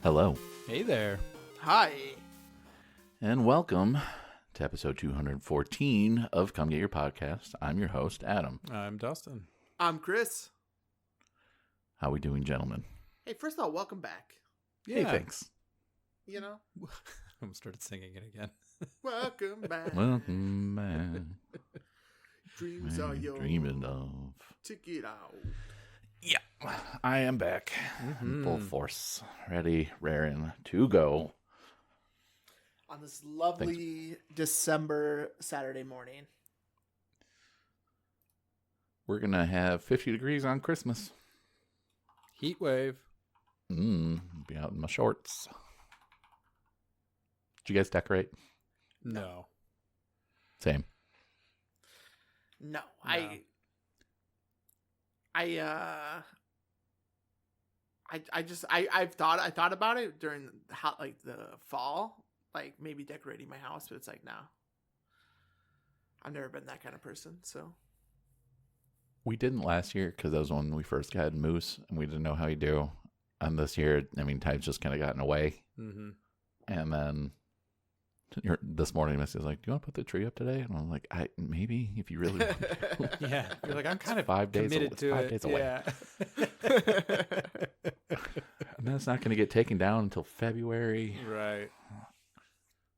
Hello, Hey there. Hi. and welcome to episode 214 of Come Get Your Podcast. I'm your host, Adam. I'm Dustin. I'm Chris. How we doing, gentlemen? Hey, first of all, welcome back. Hey, thanks. You know? I almost started singing it again. Welcome back. Welcome back. Dreams are yours. Dreaming of. Check it out. Yeah, I am back in full force, ready, raring to go. On this lovely December Saturday morning. We're gonna have 50 degrees on Christmas. Heat wave. Be out in my shorts. Did you guys decorate? No. Same. No, No. I thought about it during the fall, like maybe decorating my house, but it's like, no. I've never been that kind of person, so. We didn't last year because that was when we first got Moose, and we didn't know how you do. And this year, I mean, time's just kind of gotten away. Mm-hmm. And then this morning, Missy's was like, "Do you want to put the tree up today?" And I'm like, "Maybe if you really want to." Yeah. You're like, I'm kind of 5 days committed away. to 5 it. days away. Yeah. And then it's not going to get taken down until February. Right.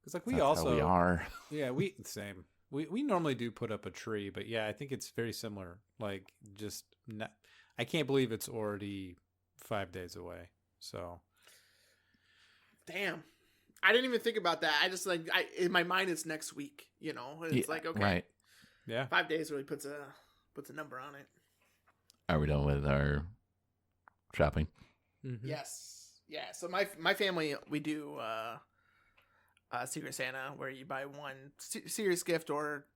Because like That's how we are. Yeah, same. We normally do put up a tree, but yeah, I think it's very similar. Like just not, I can't believe it's already 5 days away. So Damn. I didn't even think about that. I just in my mind it's next week, you know. And it's like, okay. Right. yeah. 5 days really puts a number on it. Are we done with our shopping? Mm-hmm. Yes. Yeah. So my family, we do Secret Santa, where you buy one serious gift or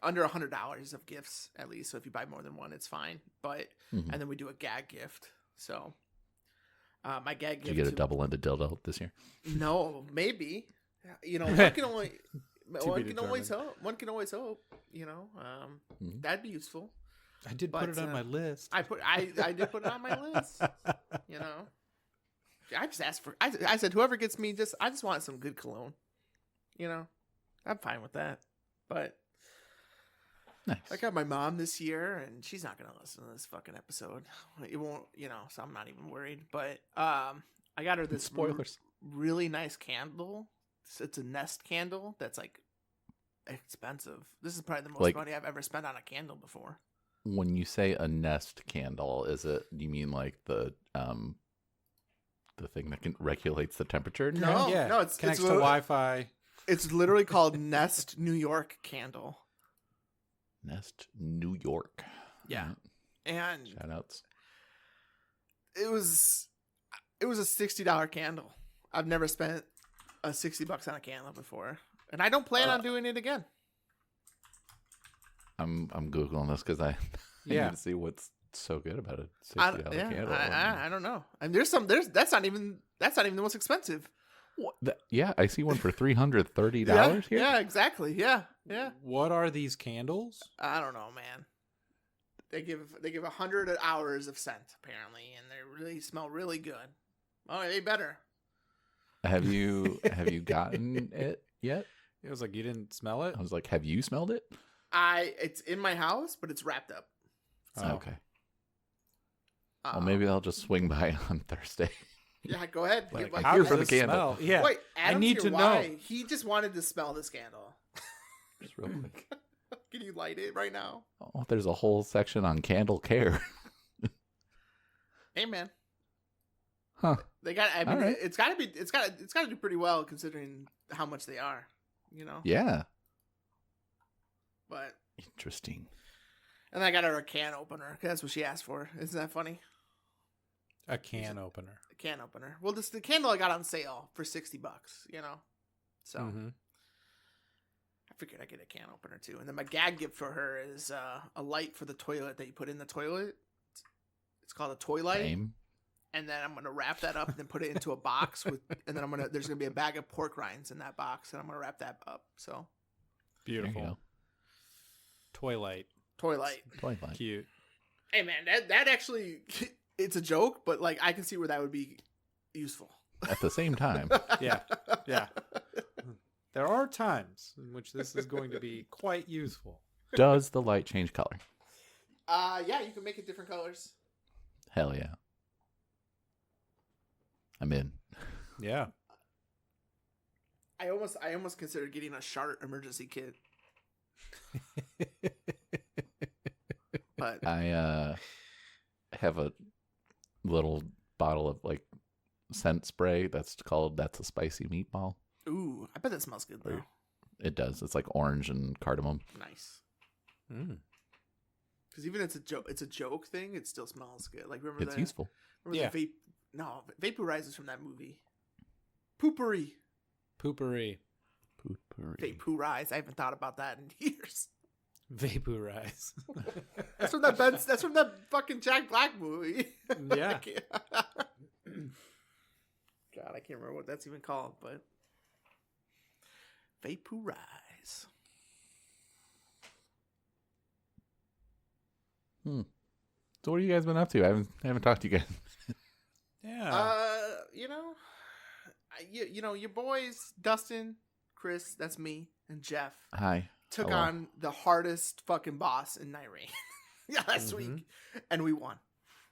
under $100 of gifts at least. So if you buy more than one, it's fine. But Mhm. and then we do a gag gift. So my gag gift. Did you get a double-ended dildo this year? No, maybe. You know, one can only determined. hope. One can always hope. You know, Mhm. that'd be useful. I did put it on my list. I did put it on my list. You know, I just asked for. I said whoever gets me I just want some good cologne. You know, I'm fine with that. But Nice. I got my mom this year, and she's not gonna listen to this fucking episode. It won't, you know. So I'm not even worried. But I got her this Spoilers. really nice candle. It's a Nest candle that's like expensive. This is probably the most Like- money I've ever spent on a candle before. When you say a Nest candle, do you mean like the thing that regulates the temperature? No, yeah. no, it's connects it's to li- Wi-Fi. It's literally called Nest New York candle. Nest New York. Yeah. And Shout outs. it was a $60 candle. I've never spent a $60 on a candle before, and I don't plan on doing it again. I'm Googling this because I Yeah. need to see what's so good about it. I, $60 yeah, candle. I don't know. And that's not even the most expensive. Yeah, I see one for $330 here. Yeah, exactly. Yeah. What are these candles? I don't know, man. They give 100 hours of scent apparently, and they really smell really good. Oh, they better. Have you gotten it yet? It was like you didn't smell it. I was like, have you smelled it? It's in my house, but it's wrapped up. Oh. Okay. Well, maybe I'll just swing by on Thursday. Yeah, go ahead. Like, Like, I'm here for the does this candle. smell? Yeah. Wait, I Adam's need here. to Why? know. He just wanted to smell this candle. Just real quick. Can you light it right now? Oh, there's a whole section on candle care. Hey, man. Huh. They got. I mean, All right. it's got to do pretty well considering how much they are. You know. Yeah. But Interesting. and I got her a can opener. 'Cause that's what she asked for. Isn't that funny? A can opener. A can opener. Well, the candle I got on sale for $60. You know. So. Mhm. I figured I'd get a can opener too. And then my gag gift for her is a light for the toilet that you put in the toilet. It's called a toy light. Same. And then I'm gonna wrap that up and then put it into a box and then there's gonna be a bag of pork rinds in that box, and I'm gonna wrap that up. So There you Beautiful. go. Toy light. toy light. Toy light. Cute. Hey man, that actually it's a joke, but like I can see where that would be useful. at the same time. Yeah. Yeah. There are times in which this is going to be quite useful. Does the light change color? Yeah, you can make it different colors. Hell yeah. I'm in. Yeah. I almost considered getting a Shart emergency kit. But I have a little bottle of like scent spray that's a spicy meatball. ooh, I bet that smells good though. It does. It's like orange and cardamom. Nice. Mm. Because even it's a joke thing, it still smells good. Like remember It's useful. Remember the vape? No, vaporizers from that movie. Poopery. Poopery. Poopery. Vaporize. I haven't thought about that in years. Vaporize. That's from that That's from that fucking Jack Black movie. Yeah. God, I can't remember what that's even called, but vaporize. So what have you guys been up to? I haven't talked to you guys. Yeah. You know, your boys, Dustin, Chris, that's me, and Jeff, Hi. took Hello. on the hardest fucking boss in Night Rain last week, and we won.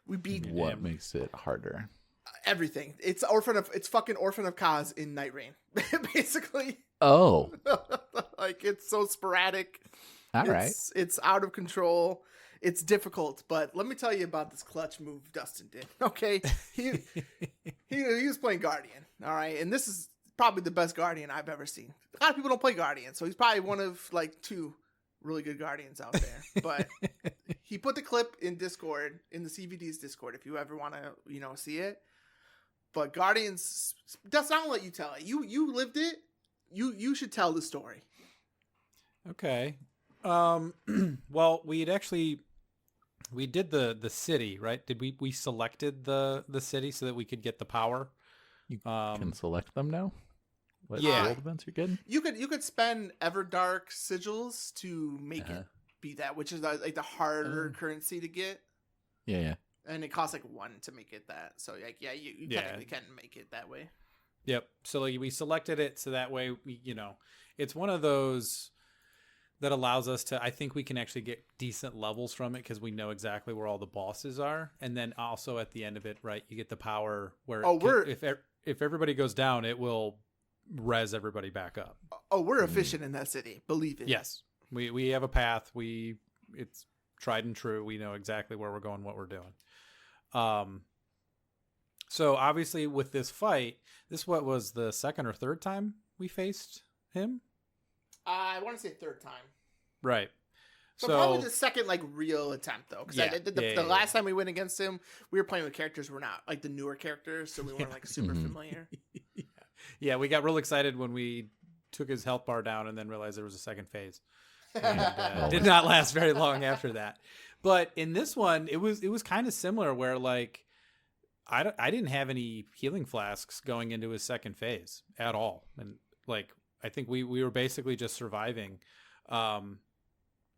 We beat What makes it harder? everything. It's fucking Orphan of Kaz in Night Rain, basically. Oh, Like it's so sporadic. all right. It's out of control. It's difficult, but let me tell you about this clutch move Dustin did. Okay, he was playing Guardian. All right, and this is probably the best Guardian I've ever seen. A lot of people don't play Guardian, so he's probably one of like 2 really good Guardians out there. But he put the clip in Discord, in the CVD's Discord, if you ever want to, see it. But Guardians, Dustin, I'll let you tell it. You lived it. You should tell the story. Okay. Well, we did the city, right? Did we selected the city so that we could get the power? You can select them now. What Yeah. world events you're getting? You could spend Everdark sigils to make it be that, which is like the harder currency to get, Yeah. and it costs like 1 to make it that. So like you technically can make it that way. Yep. So like we selected it so that way it's one of those that allows us to, I think we can actually get decent levels from it because we know exactly where all the bosses are. And then also at the end of it, right, you get the power where if everybody goes down, it will res everybody back up. Oh, we're efficient in that city. Believe it. Yes. We have a path. It's tried and true. We know exactly where we're going, what we're doing. So obviously with this fight, what was the second or third time we faced him? I want to say 3rd time. Right. So probably the second like real attempt though, because the last time we went against him, we were playing with characters we're not like the newer characters, so we weren't like super familiar. Yeah, we got real excited when we took his health bar down and then realized there was a second phase. And did not last very long after that. But in this one, it was kind of similar where like I didn't have any healing flasks going into his second phase at all, and like I think we were basically just surviving.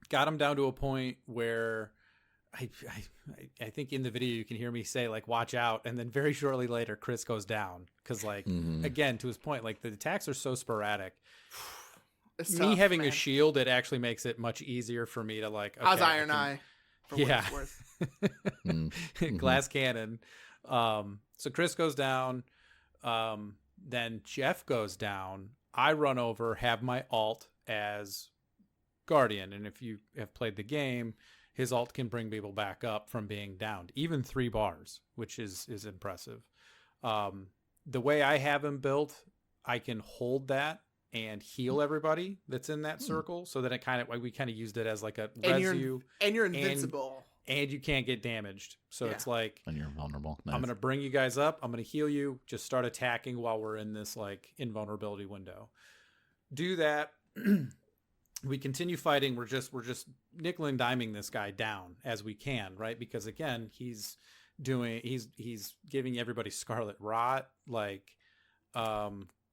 Got him down to a point where I think in the video you can hear me say like watch out, and then very shortly later Chris goes down because like again to his point, like the attacks are so sporadic. It's me tough, having man. a shield, it actually makes it much easier for me to like. How's Iron Eye? For what it's worth. Glass cannon. So Chris goes down. Then Jeff goes down. I run over, have my alt as Guardian, and if you have played the game, his alt can bring people back up from being downed, even 3 bars, which is impressive. The way I have him built, I can hold that and heal everybody that's in that circle, so that we kind of used it as like a resu, and you're invincible. and you can't get damaged. So it's like, and you're vulnerable. Nice. I'm going to bring you guys up. I'm going to heal you. Just start attacking while we're in this like invulnerability window. Do that. We continue fighting. We're just nickel and diming this guy down as we can, right? Because again, he's giving everybody scarlet rot, like,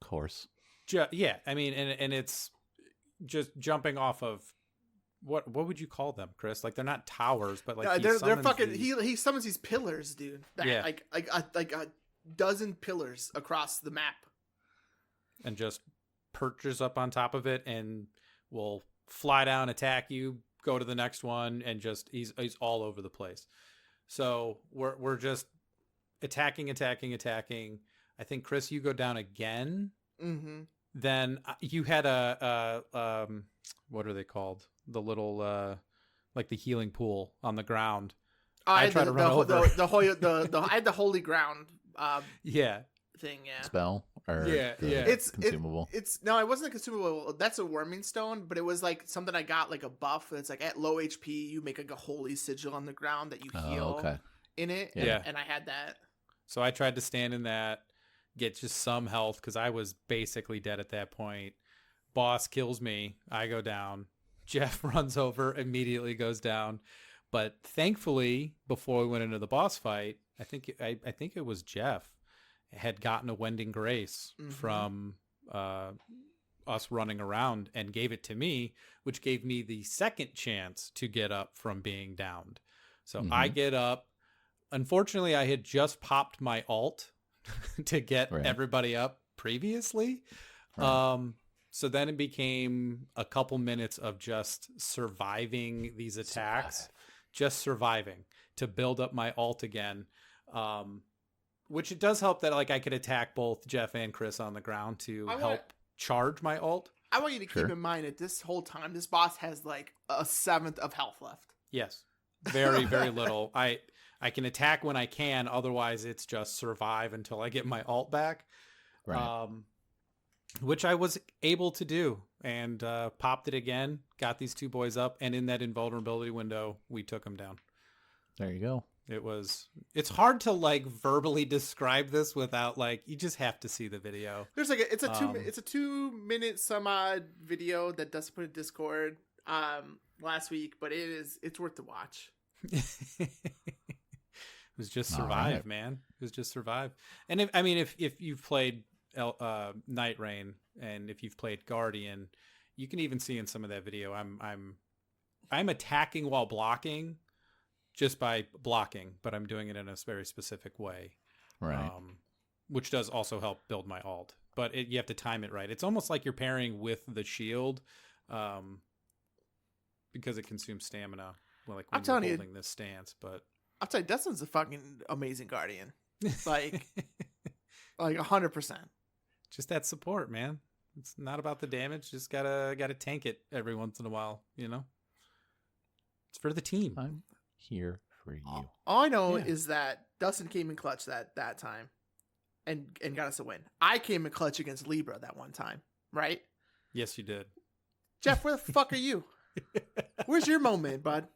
course. yeah. I mean, and it's just jumping off of what would you call them, Chris? Like they're not towers, but like they're fucking. He summons these pillars, dude. That, Yeah. like dozen pillars across the map. And just perches up on top of it and will fly down, attack you, go to the next one, and just he's all over the place. So we're just attacking. I think Chris, you go down again. Mm-hmm. Then you had a what are they called? The little like the healing pool on the ground. I tried to run over. I had the holy ground. Yeah. Thing. Yeah. Spell or Yeah. It's consumable. No, it wasn't a consumable. That's a warming stone, but it was like something I got like a buff. It's like at low HP, you make like a holy sigil on the ground that you heal in it. Yeah. And I had that. So I tried to stand in that, get just some health because I was basically dead at that point. Boss kills me. I go down. Jeff runs over, immediately goes down. But thankfully, before we went into the boss fight, I think it was Jeff had gotten a Wending Grace from us running around and gave it to me, which gave me the second chance to get up from being downed. So I get up. Unfortunately, I had just popped my alt to get everybody up previously. Right. So then it became a couple minutes of just surviving these attacks, just surviving to build up my alt again. Which it does help that like I could attack both Jeff and Chris on the ground to help charge my ult. I want you to keep in mind that this whole time, this boss has like a 1/7 of health left. Yes. Very, very little. I can attack when I can. Otherwise, it's just survive until I get my ult back. Right. Which I was able to do and popped it again, got these two boys up, and in that invulnerability window, we took them down. There you go. It's hard to like verbally describe this without like, you just have to see the video. There's like it's a 2-minute some odd video that Dustin put in Discord last week, but it's worth the watch. It was just survive, man. It was just survive. And if you've played Night Rain and if you've played Guardian, you can even see in some of that video I'm attacking while blocking. Just by blocking, but I'm doing it in a very specific way. Right. Which does also help build my ult. But you have to time it right. It's almost like you're pairing with the shield because it consumes stamina. Well, like when you're holding this stance. But I'll tell you, Dustin's a fucking amazing Guardian. Like 100%. Just that support, man. It's not about the damage. Just gotta tank it every once in a while, you know? It's for the team. I'm here for you. All I know is that Dustin came in clutch that time and got us a win. I came in clutch against Libra that one time, right? Yes, you did. Jeff, where the fuck are you? Where's your moment, bud?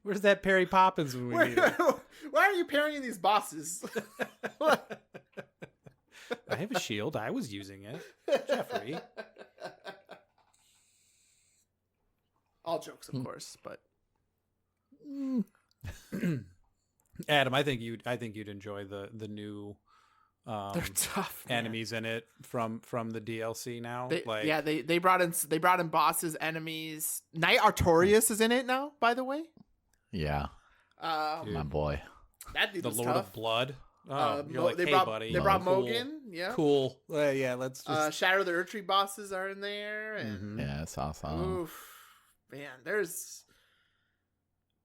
Where's that Perry Poppins when we need it? Why are you parrying these bosses? I have a shield. I was using it. Jeffrey. All jokes, of course, but Adam, I think you'd enjoy the new they're tough enemies in it from the DLC now. They brought in bosses, enemies. Knight Artorias is in it now, by the way. Yeah. My boy. That dude the was Lord tough. of Blood. Oh, you're like, hey, buddy. They brought cool. Mogan. Yeah. Cool. Yeah, let's just Shadow of the Erdtree bosses are in there. And yeah, it's awesome. Oof. Man, it's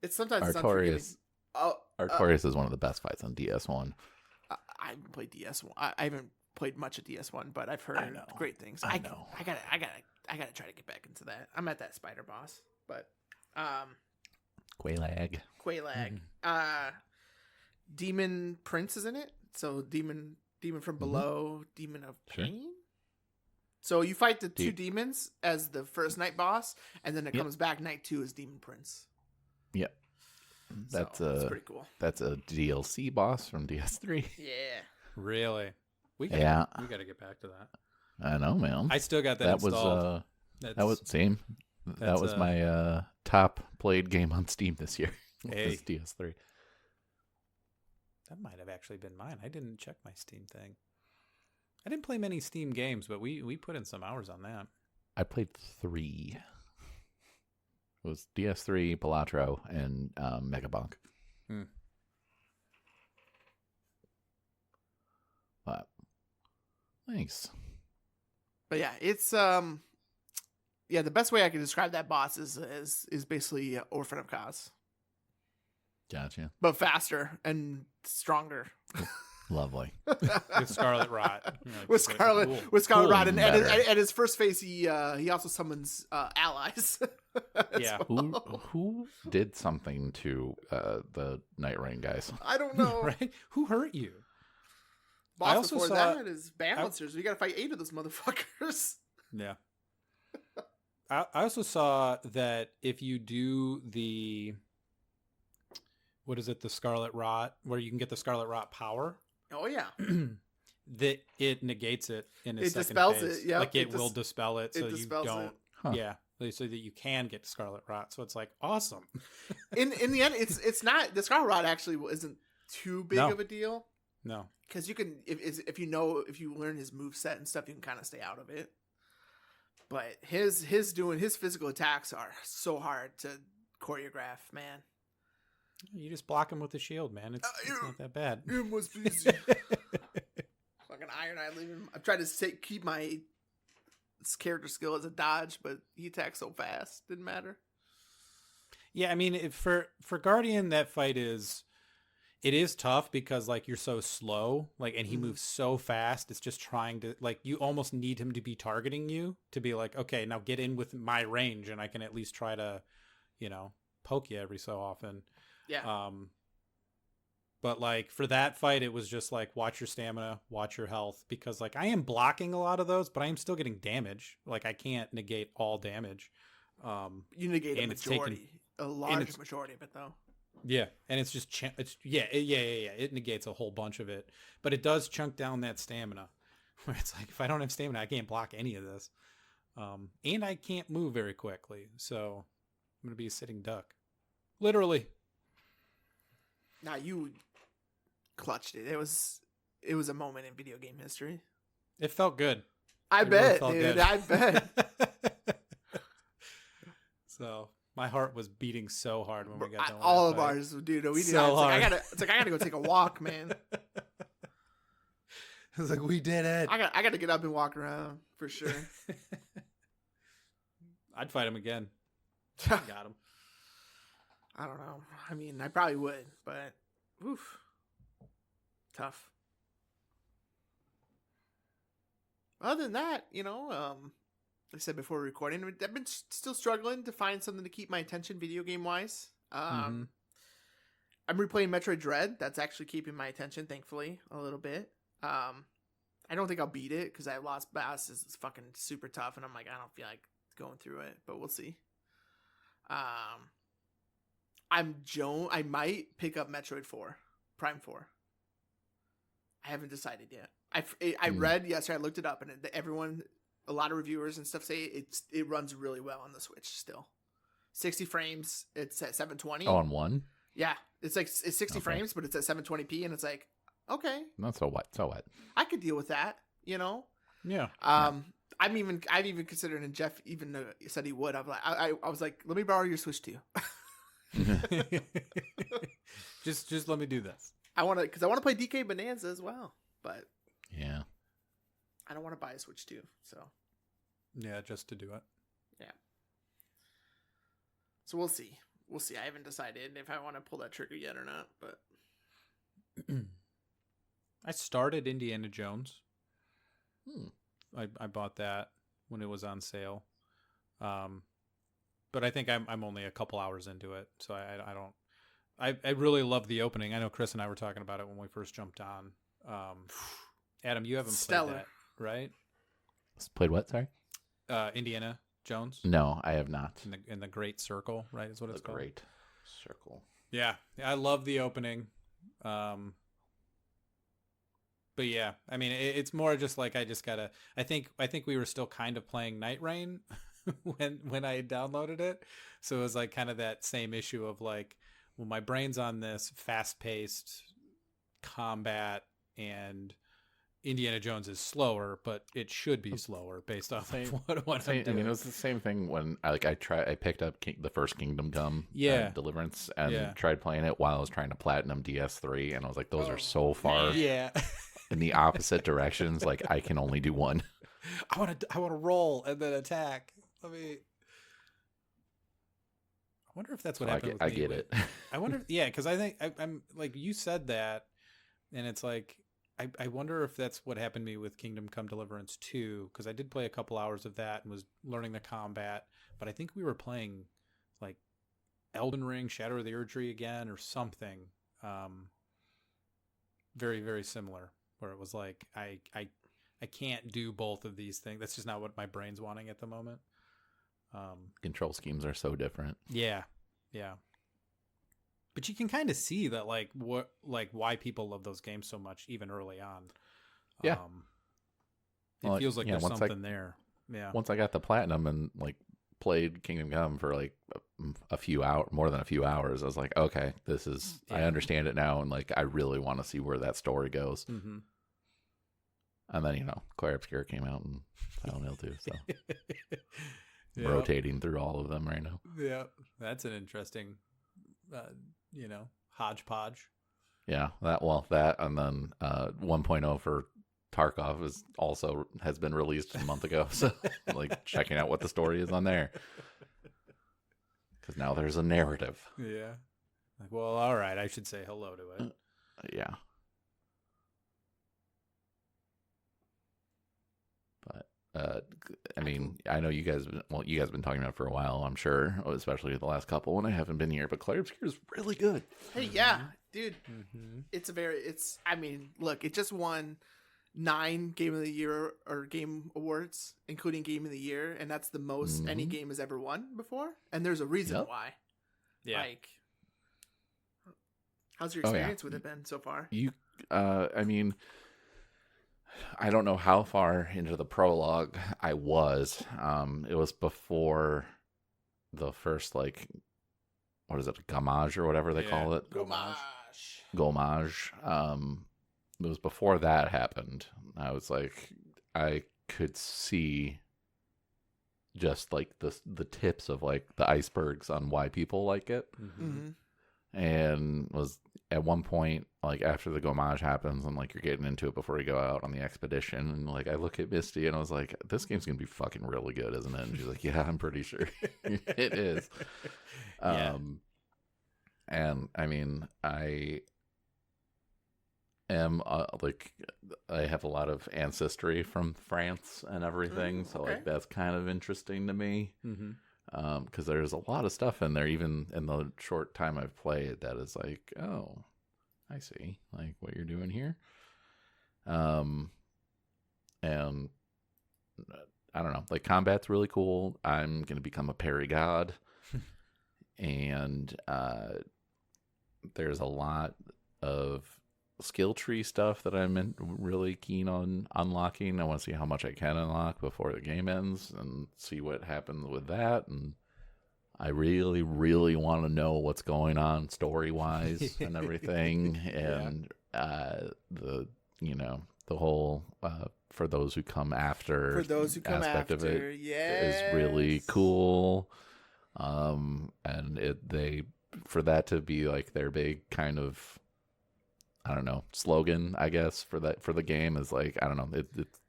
sometimes Artorias. Artorias is one of the best fights on DS1. I haven't played DS1. I haven't played much of DS1, but I've heard great things. I know. I gotta try to get back into that. I'm at that spider boss, but Quelaag. Demon Prince is in it. So Demon from Below, Demon of Pain. So you fight the two demons as the first night boss, and then it comes back night 2 as Demon Prince. Yep. That's pretty cool. That's a DLC boss from DS3. Yeah. Really? We got to get back to that. I know, man. I still got that installed. That was same. That was my top played game on Steam this year. Hey. DS3. That might have actually been mine. I didn't check my Steam thing. I didn't play many Steam games, but we put in some hours on that. I played 3. It was DS3, Balatro, and Megabonk. Nice. But yeah, it's yeah, the best way I can describe that boss is basically Orphan of Kos, Gotcha. but faster and stronger. Lovely. With Scarlet Rot. You're like, with "Wait, Scarlet cool." with Scarlet Cool Rod, and and better. at his first phase, he also summons allies. as Yeah. well. Who did something to the Night Rain guys? I don't know. Right? Who hurt you? Boss also before saw- that is balancers. We got to fight 8 of those motherfuckers. Yeah. I also saw that if you do the, what is it, the Scarlet Rot, where you can get the Scarlet Rot power, Oh yeah, that it negates it in its It second dispels phase. it, yep, Like it it will dis- dispel it, so it you dispels don't. it. Huh. Yeah, so that you can get Scarlet Rot. So it's like awesome. in the end, it's not the Scarlet Rod actually isn't too big No. of a deal No. because you can if you learn his move set and stuff, you can kind of stay out of it. But his physical attacks are so hard to choreograph, man. You just block him with the shield, man. It's not that bad. It must be easy. Fucking Iron Eye leaving. I've tried to keep my character skill as a dodge, but he attacks so fast. Didn't matter. Yeah, I mean, for Guardian, that fight is tough because like you're so slow, like, and he Mhm. moves so fast. It's just trying to like you almost need him to be targeting you to be like, okay, now get in with my range, and I can at least try to, poke you every so often. Yeah. But like for that fight, it was just like watch your stamina, watch your health, because like I am blocking a lot of those, but I am still getting damage. Like I can't negate all damage. You negate a and it's majority, a large it's- majority of it, though. Yeah, and it's just yeah. It negates a whole bunch of it, but it does chunk down that stamina. Where it's like if I don't have stamina, I can't block any of this, and I can't move very quickly. So I'm gonna be a sitting duck, literally. Now you clutched it. It was a moment in video game history. It felt good. I It really bet, felt dude. good. I bet. So my heart was beating so hard when we got done with All that of fight. ours, dude. We did. So It's like, hard. I gotta go take a walk, man. I was like, we did it. I gotta get up and walk around for sure. I'd fight him again. Got him. I don't know. I mean, I probably would, but oof, tough. Other than that, like I said before recording, I've been still struggling to find something to keep my attention video game wise. Mhm. I'm replaying Metroid Dread. That's actually keeping my attention, thankfully, a little bit. I don't think I'll beat it because I lost bosses. It's fucking super tough, and I'm like, I don't feel like going through it, but we'll see. I might pick up Metroid 4, Prime 4. I haven't decided yet. I read yesterday. I looked it up, and a lot of reviewers and stuff say it runs really well on the Switch still. 60 frames. It's at 720. Oh, on one? Yeah, it's 60 Okay. frames, but it's at 720p, and it's like, okay, Not so what? So what? I could deal with that. Yeah. I've even considered, and Jeff even said he would. I was like, let me borrow your Switch too. just let me do this. I want to play DK Bonanza as well, but Yeah. I don't want to buy a Switch 2. So Yeah, just to do it. we'll see. I haven't decided if I want to pull that trigger yet or not. But I started Indiana Jones. Hmm. I bought that when it was on sale. But I think I'm only a couple hours into it, so I don't. I really love the opening. I know Chris and I were talking about it when we first jumped on. Adam, you haven't Stellar. played that, right? Played what? Sorry? Indiana Jones No, I have not. in the Great Circle, right? Is what The it's called. Great Circle. Yeah, I love the opening. But yeah, I mean, it's more just like I just gotta. I think we were still kind of playing Night Rain when I downloaded it, so it was like kind of that same issue of like, well, my brain's on this fast-paced combat, and Indiana Jones is slower, but it should be slower based off of what I'm I doing. mean, it was the same thing when I picked up the first Kingdom Come, Deliverance, and tried playing it while I was trying to platinum DS3, and I was like, those are so far. Yeah. in the opposite directions. Like I can only do one. I want to roll and then attack. Let me. I wonder if that's what So happened with I me. get it. I wonder, yeah, because I think I'm like you said that, and it's like I wonder if that's what happened to me with Kingdom Come Deliverance 2, because I did play a couple hours of that and was learning the combat, but I think we were playing like Elden Ring, Shadow of the Erdtree again, or something, very very similar, where it was like I can't do both of these things. That's just not what my brain's wanting at the moment. Control schemes are so different. Yeah. But you can kind of see that, like, why people love those games so much, even early on. Yeah. It feels like there's something there. Yeah. Once I got the platinum and like played Kingdom Come for like a few hours, more than a few hours, I was like, okay, this is, I understand it now. And like, I really want to see where that story goes. Mm-hmm. And then, Claire Obscura came out and Silent Hill 2. So Yeah. rotating through all of them right now. Yeah. That's an interesting, hodgepodge. Yeah, that and then 1.0 for Tarkov has been released a month ago. So like checking out what the story is on there. Because now there's a narrative. Yeah. Like, well, all right, I should say hello to it. Yeah. But I mean, I know you guys have been talking about it for a while, I'm sure, especially the last couple when I haven't been here, but Claire Obscura is really good. Hey, yeah, dude. Mm-hmm. I mean, look, it just won 9 Game of the Year or Game Awards, including Game of the Year, and that's the most any game has ever won before. And there's a reason why. Yeah. Like, how's your experience with it been so far? I mean, I don't know how far into the prologue I was. It was before the first, like, what is it, Gamage or whatever they call it? Gomage. It was before that happened. I was like, I could see just like the tips of like the icebergs on why people like it. Mm-hmm. And was at one point, like after the Gomage happens and like you're getting into it before you go out on the expedition, and like I look at Misty and I was like, this game's gonna be fucking really good, isn't it? And she's like, yeah, I'm pretty sure it is. And I mean, I am like, I have a lot of ancestry from France and everything, so like that's kind of interesting to me. Mm-hmm. Because there's a lot of stuff in there, even in the short time I've played, that is like, oh, I see, like what you're doing here. And I don't know, like combat's really cool. I'm gonna become a parry god, and there's a lot of skill tree stuff that I'm really keen on unlocking. I want to see how much I can unlock before the game ends and see what happens with that. And I really, really want to know what's going on story-wise and everything. And the whole for those who come after aspect of it is really cool. And for that to be like their big kind of, I don't know, slogan, I guess, for the game is like, I don't know,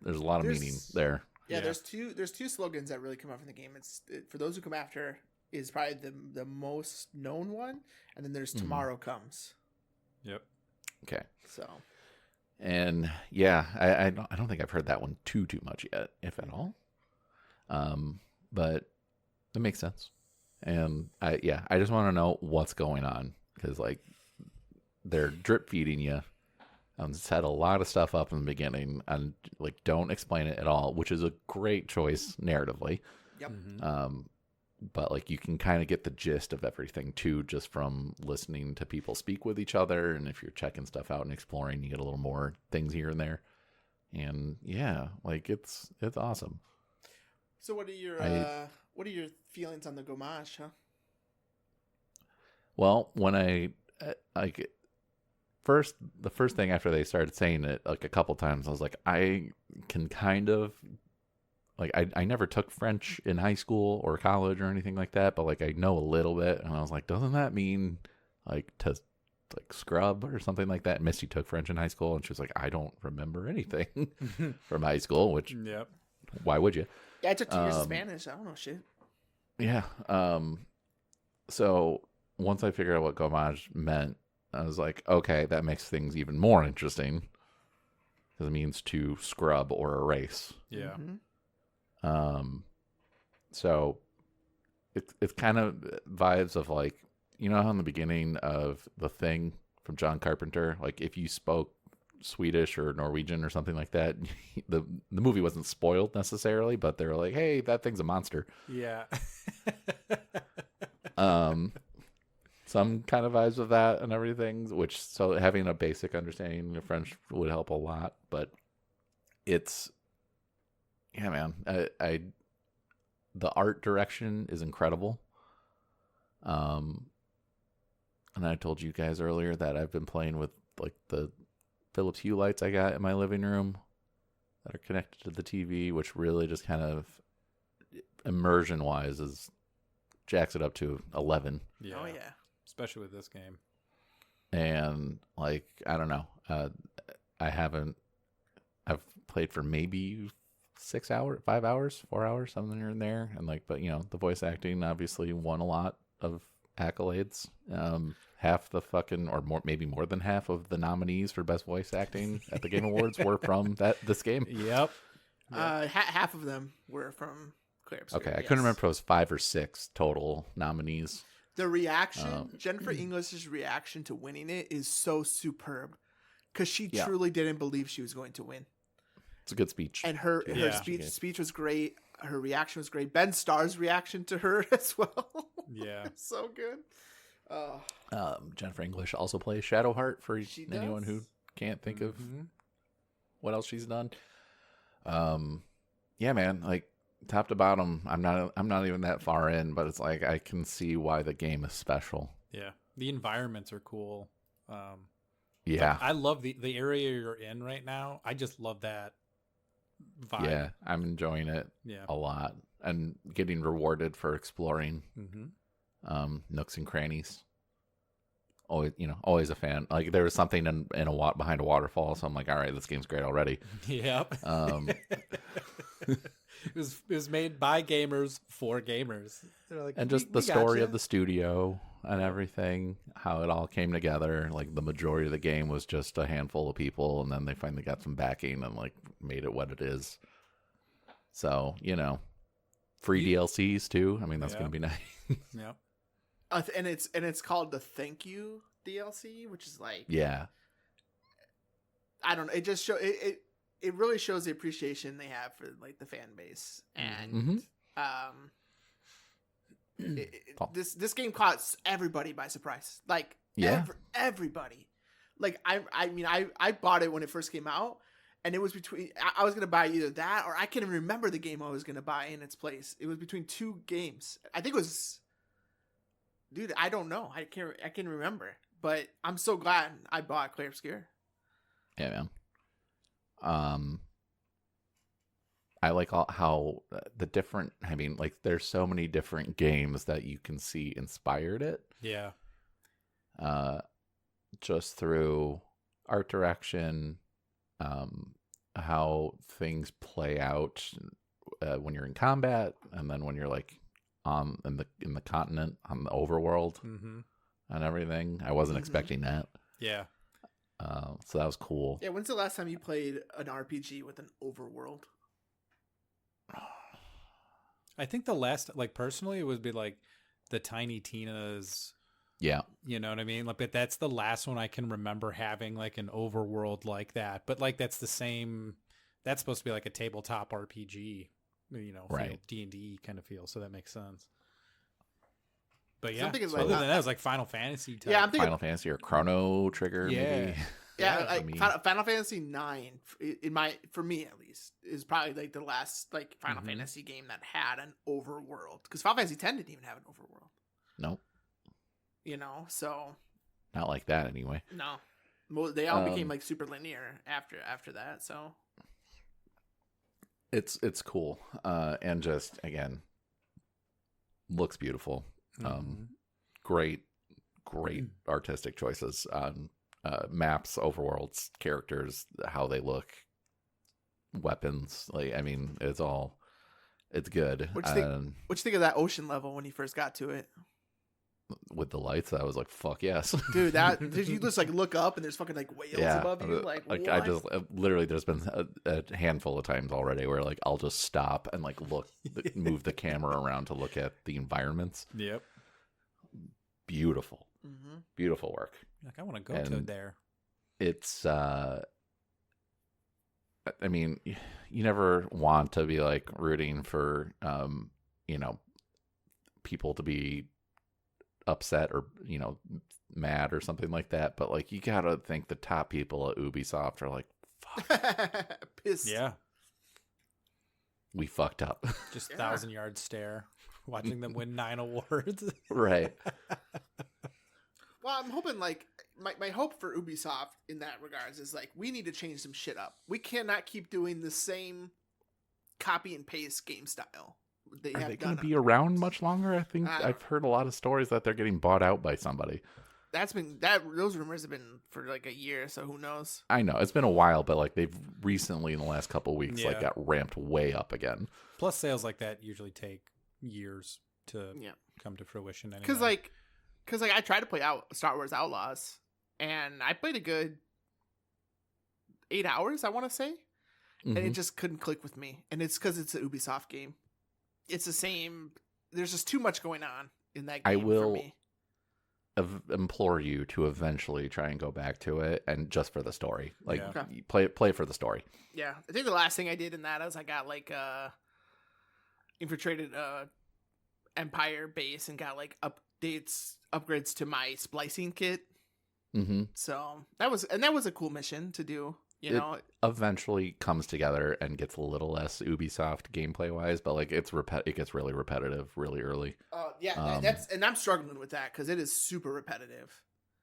there's a lot of meaning there. Yeah, there's two slogans that really come out from the game. It's for those who come after is probably the most known one, and then there's Tomorrow Comes. Yep. Okay. So. And yeah, I don't think I've heard that one too much yet, if at all. But it makes sense. And I just want to know what's going on, because like they're drip feeding you and set a lot of stuff up in the beginning and like don't explain it at all, which is a great choice narratively. Yep. Mm-hmm. But like you can kind of get the gist of everything too, just from listening to people speak with each other. And if you're checking stuff out and exploring, you get a little more things here and there. And yeah, like it's awesome. So what are your feelings on the Gomage, huh? Well, when the first thing after they started saying it like a couple times, I was like, I can kind of like, I never took French in high school or college or anything like that, but like I know a little bit, and I was like, doesn't that mean like to like Scrub or something like that. Misty took French in high school, and she was like, I don't remember anything from high school. Which, Yep. why would you? Yeah, I took 2 years of Spanish. I don't know shit. Yeah. So once I figured out what gomage meant, I was like, okay, that makes things even more interesting because it means to scrub or erase. Yeah. So it's kind of vibes of like, you know how in the beginning of The Thing from John Carpenter, like if you spoke Swedish or Norwegian or something like that, the movie wasn't spoiled necessarily, but they were like, hey, that thing's a monster. Yeah. Some kind of vibes of that and everything, which, so having a basic understanding of French would help a lot, but it's, yeah, man, the art direction is incredible. And I told you guys earlier that I've been playing with like the Philips Hue lights I got in my living room that are connected to the TV, which really just kind of immersion wise is jacks it up to 11. Yeah. Oh yeah. Especially with this game. And like, I don't know, I've played for maybe 6 hours, 5 hours, 4 hours, something here and there. And like, but you know, the voice acting obviously won a lot of accolades. Half the fucking, or more, maybe more than half of the nominees for best voice acting at the Game Awards were from this game. Yep. Half of them were from Clear Obscure. Okay, I couldn't remember if it was 5 or 6 total nominees. The reaction, Jennifer English's reaction to winning it is so superb because she truly didn't believe she was going to win. It's a good speech. And her speech was great. Her reaction was great. Ben Starr's reaction to her as well. Yeah. So good. Jennifer English also plays Shadowheart for She anyone does. who can't think of what else she's done. Yeah, man, like top to bottom, I'm not even that far in, but it's like I can see why the game is special. Yeah. The environments are cool. Yeah. I love the area you're in right now. I just love that vibe. Yeah, I'm enjoying it a lot and getting rewarded for exploring nooks and crannies. Always a fan. Like there was something in behind a waterfall, so I'm like, all right, this game's great already. Yep. It was made by gamers for gamers. They're like, and just the story of the studio and everything, how it all came together. Like the majority of the game was just a handful of people, and then they finally got some backing and like made it what it is. So free DLCs too. I mean, that's gonna be nice. Yep. And it's called the Thank You DLC, which is like, I don't know. It just it really shows the appreciation they have for like the fan base, and this game caught everybody by surprise. Like everybody. Like I mean I bought it when it first came out, and it was between I was gonna buy either that or I can't even remember the game I was gonna buy in its place. It was between 2 games. I think it was. Dude, I don't know. I can't remember. But I'm so glad I bought Clear Obscure. Yeah, man. I like how the different. I mean, like there's so many different games that you can see inspired it. Yeah. Just through art direction, how things play out when you're in combat, and then when you're like in the continent, on the overworld and everything. I wasn't expecting that. Yeah. So that was cool. Yeah, when's the last time you played an RPG with an overworld? I think the last, like personally, it would be like the Tiny Tina's. Yeah. You know what I mean? Like, but that's the last one I can remember having like an overworld like that. But like that's the same. That's supposed to be like a tabletop RPG. Right. D&D kind of feel, so that makes sense. But So I'm thinking, so like, other than that, it was like Final Fantasy type. Yeah, I'm thinking Final Fantasy or Chrono Trigger, maybe. Yeah, I like mean, Final Fantasy 9 for me at least is probably like the last like Final Fantasy game that had an overworld, because Final Fantasy 10 didn't even have an overworld. Nope. So Not like that anyway. no, well, they all became like super linear after that. So It's cool. And just again looks beautiful. Great great artistic choices on maps, overworlds, characters, how they look, weapons. Like, I mean, it's good. What'd you think of that ocean level when you first got to it? With the lights, I was like, fuck yes. Dude, did you just like look up and there's fucking like whales above you? Like what? I just literally, there's been a handful of times already where like I'll just stop and like move the camera around to look at the environments. Yep. Beautiful. Beautiful work. Like, I want to go to there. It's I mean, you never want to be like rooting for people to be upset or mad or something like that, but like you gotta think the top people at Ubisoft are like, fuck. Pissed. Yeah, we fucked up. Just 1,000-yard stare watching them win 9 awards. Right. Well, I'm hoping like my hope for Ubisoft in that regards is like we need to change some shit up. We cannot keep doing the same copy and paste game style. Are they going to be around much longer? I think I've heard a lot of stories that they're getting bought out by somebody. Those rumors have been for like a year, so who knows? I know it's been a while, but like they've recently in the last couple of weeks like got ramped way up again. Plus, sales like that usually take years to come to fruition. Anyway. Because I tried to play out Star Wars Outlaws, and I played a good 8 hours, I want to say, and it just couldn't click with me. And it's because it's an Ubisoft game. It's the same. There's just too much going on in that game for me. Implore you to eventually try and go back to it, and just for the story, like play for the story. Yeah, I think the last thing I did in that is I got like infiltrated Empire base and got like upgrades to my splicing kit. So that was a cool mission to do. It eventually comes together and gets a little less Ubisoft gameplay wise, but like it gets really repetitive really early. And I'm struggling with that because it is super repetitive.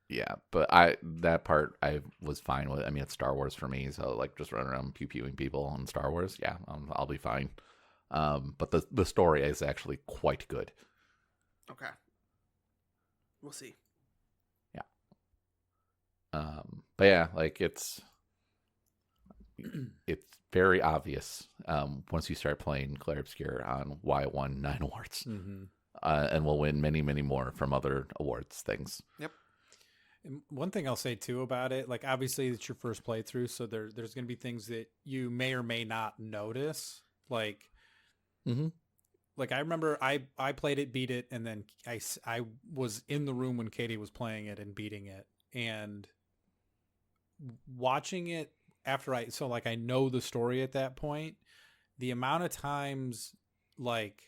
Yeah, but that part I was fine with. I mean, it's Star Wars for me, so like just running around pew-pewing people on Star Wars, I'll be fine. But the story is actually quite good. Okay, we'll see. Yeah. But yeah, like it's very obvious once you start playing Clair Obscur on why it won 9 awards, and will win many, many more from other awards things. Yep. And one thing I'll say too about it, like obviously it's your first playthrough, so there's going to be things that you may or may not notice. Like, like I remember I played it, beat it, and then I was in the room when Katie was playing it and beating it, and watching it after I know the story at that point, the amount of times like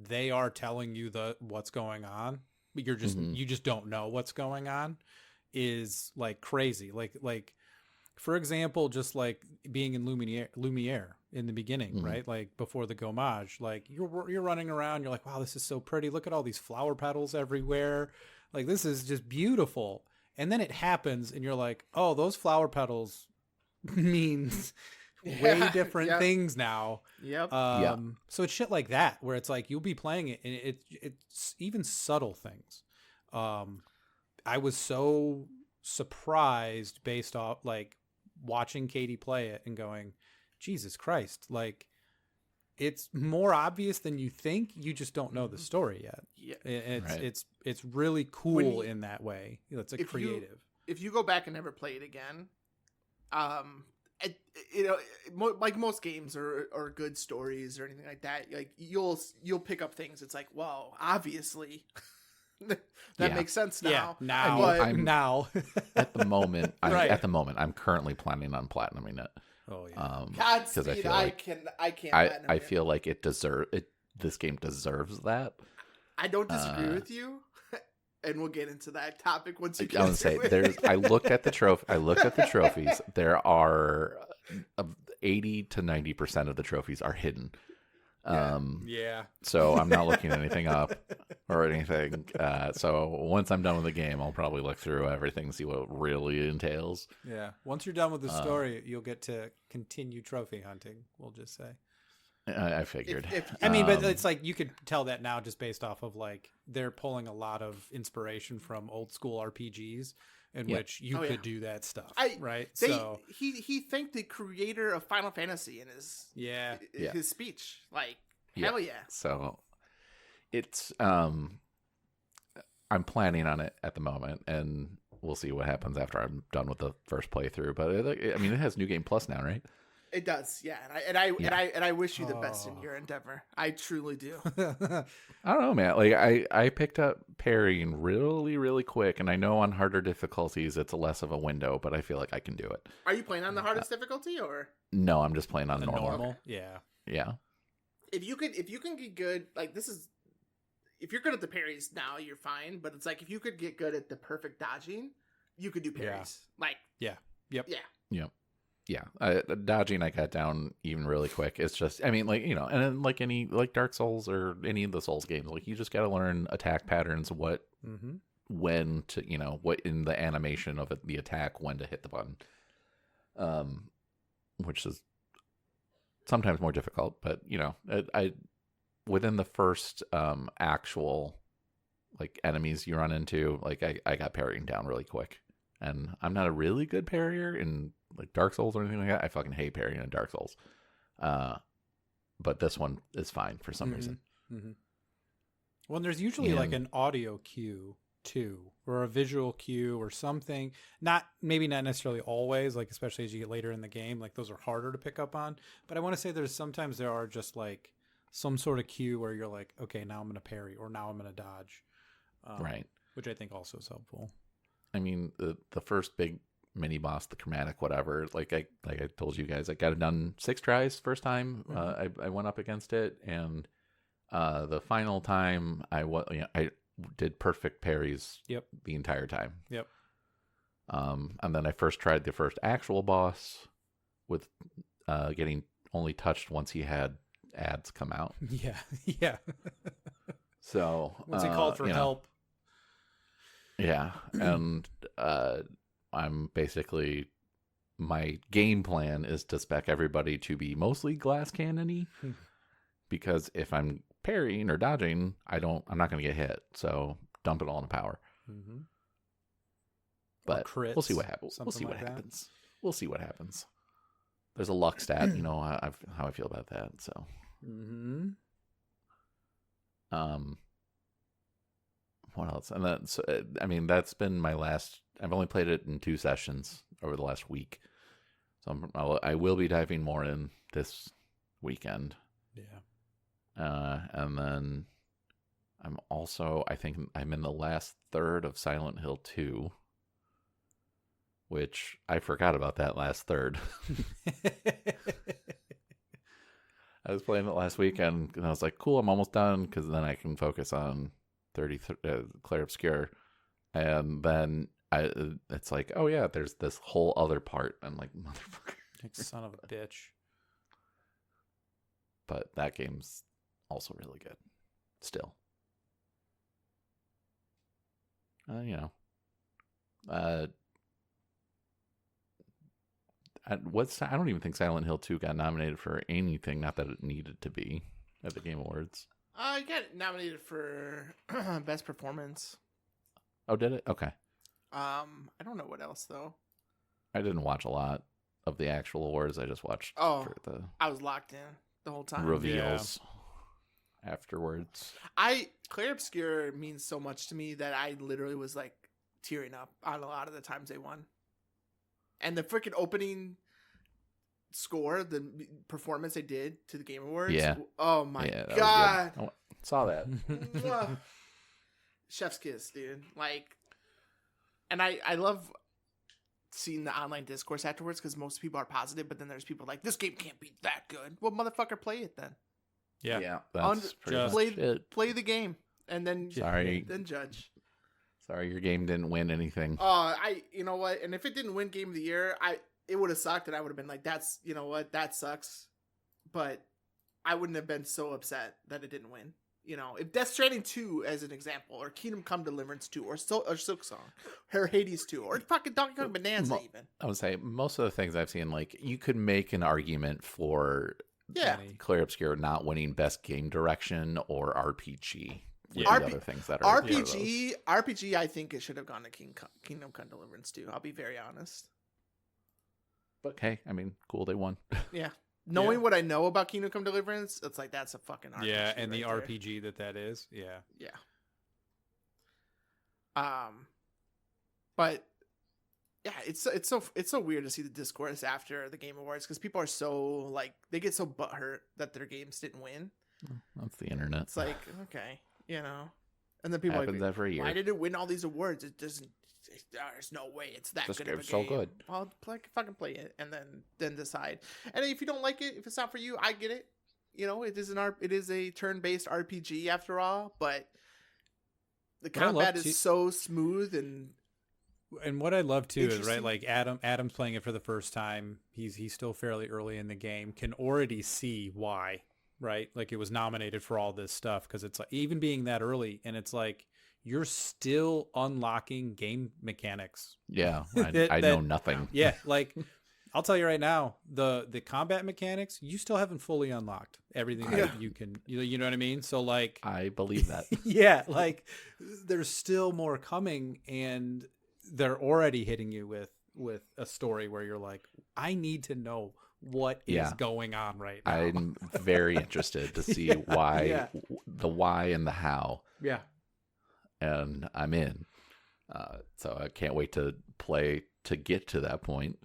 they are telling you what's going on, but you just don't know what's going on is like crazy. Like for example, just like being in Lumiere in the beginning, right? Like before the gommage, like you're running around, you're like, wow, this is so pretty. Look at all these flower petals everywhere. Like this is just beautiful. And then it happens and you're like, oh, those flower petals means way different things now. Yep. So it's shit like that where it's like you'll be playing it and it's even subtle things. I was so surprised based off like watching Katie play it and going, Jesus Christ, like it's more obvious than you think. You just don't know the story yet. Yeah, it's really cool in that way. It's a creative. If you go back and never play it again, like most games or good stories or anything like that, like you'll pick up things. It's like, well, obviously that makes sense now. Yeah, now at the moment, I'm currently planning on platinuming it. Oh yeah. Godspeed, I can't. I feel like this game deserves that. I don't disagree with you, and we'll get into that topic once you. I would say I looked at the trophies. There are 80 to 90% of the trophies are hidden. So I'm not looking anything up or anything. So once I'm done with the game, I'll probably look through everything, see what it really entails. Yeah. Once you're done with the story, you'll get to continue trophy hunting. We'll just say. I figured. I mean, but it's like you could tell that now just based off of like they're pulling a lot of inspiration from old school RPGs in which you could do that stuff, right? So he thanked the creator of Final Fantasy in his speech. Like hell yeah. So it's I'm planning on it at the moment, and we'll see what happens after I'm done with the first playthrough. But I mean, it has New Game Plus now, right? It does, yeah. And I wish you the best in your endeavor. I truly do. I don't know, man. Like I picked up parrying really, really quick, and I know on harder difficulties it's less of a window, but I feel like I can do it. Are you playing on the hardest difficulty or? No, I'm just playing on normal. Yeah. Yeah. If you can get good, like this is, if you're good at the parries now, you're fine. But it's like if you could get good at the perfect dodging, you could do parries. Like Dodging I got down even really quick. It's just, I mean, like, you know, and then like any, like Dark Souls or any of the Souls games, like you just got to learn attack patterns, when to, you know, what in the animation of the attack, when to hit the button, which is sometimes more difficult, but you know, I within the first actual like enemies you run into, like I got parrying down really quick, and I'm not a really good parrier in like Dark Souls or anything like that. I fucking hate parrying in Dark Souls, but this one is fine for some reason. Well, there's usually like an audio cue too, or a visual cue or something. Maybe not necessarily always, like especially as you get later in the game, like those are harder to pick up on. But I want to say sometimes there are just like some sort of cue where you're like, okay, now I'm going to parry, or now I'm going to dodge, right? Which I think also is helpful. I mean, the first big mini boss, the chromatic whatever, like I told you guys, I got it done 6 tries first time. I went up against it, and the final time I did perfect parries the entire time. And then I first tried the first actual boss with getting only touched once he had ads come out. Yeah. So once he called for help. Yeah, and I'm basically, my game plan is to spec everybody to be mostly glass cannon-y, because if I'm parrying or dodging, I'm not going to get hit. So dump it all into power. But we'll see what happens. We'll see what happens. There's a luck stat, you know how I feel about that. So, what else? And that's, I mean, that's been my last. I've only played it in 2 sessions over the last week, so I will be diving more in this weekend. And then I think I'm in the last third of Silent Hill 2, which I forgot about that last third. I was playing it last weekend, and I was like, cool, I'm almost done, because then I can focus on Clair Obscur. And then it's like, oh yeah, there's this whole other part. I'm like, motherfucker. Like, son of a bitch. But that game's also really good. Still. You know. I don't even think Silent Hill 2 got nominated for anything, not that it needed to be, at the Game Awards. I got nominated for Best Performance. Oh, did it? Okay. I don't know what else though. I didn't watch a lot of the actual awards. I just watched for the I was locked in the whole time. Reveals afterwards. Clair Obscur means so much to me that I literally was like tearing up on a lot of the times they won. And the freaking opening score, the performance they did to the Game Awards. Yeah. Oh my God. I saw that. Chef's kiss, dude. Like, and I love seeing the online discourse afterwards, because most people are positive, but then there's people like, this game can't be that good. Well, motherfucker, play it then. Yeah. That's play the game, and then then judge. Sorry, your game didn't win anything. You know what? And if it didn't win Game of the Year, it would have sucked, and I would have been like, that's, you know what, that sucks. But I wouldn't have been so upset that it didn't win. You know, if Death Stranding 2, as an example, or Kingdom Come Deliverance 2, or Silk Song, or Hades 2, or fucking Donkey Kong Bonanza even. I would say most of the things I've seen, like, you could make an argument for Yeah. any- Clear Obscure not winning Best Game Direction or RPG. Were Yeah. the other things that are RPG. I think it should have gone to Kingdom Come Deliverance too. I'll be very honest. But hey, I mean, cool, they won. Yeah. Knowing what I know about Kingdom Come Deliverance, it's like that's a fucking RPG. Yeah, and the right there. RPG that is. Yeah. Yeah. But yeah, it's so weird to see the discourse after the Game Awards because people are so like they get so butthurt that their games didn't win. That's the internet. It's like okay, and then people happens are like, every year. why did it win all these awards? It doesn't. There's no way it's that This good of a game's game. so good. Well, fucking play it and then decide. And if you don't like it, if it's not for you, I get it. It is a turn-based RPG after all, but the combat is so smooth And what I love too is right, Interesting. like Adam's playing it for the first time. He's still fairly early in the game. Can already see why, right? Like it was nominated for all this stuff because it's like even being that early, and it's like you're still unlocking game mechanics. Yeah, I know nothing. Yeah, like I'll tell you right now, the combat mechanics you still haven't fully unlocked everything that you can. You know what I mean? So like, I believe that. yeah, like there's still more coming, and they're already hitting you with a story where you're like, I need to know what is going on right now. I'm very interested to see why, the why and the how. Yeah. And I'm in. So I can't wait to play to get to that point.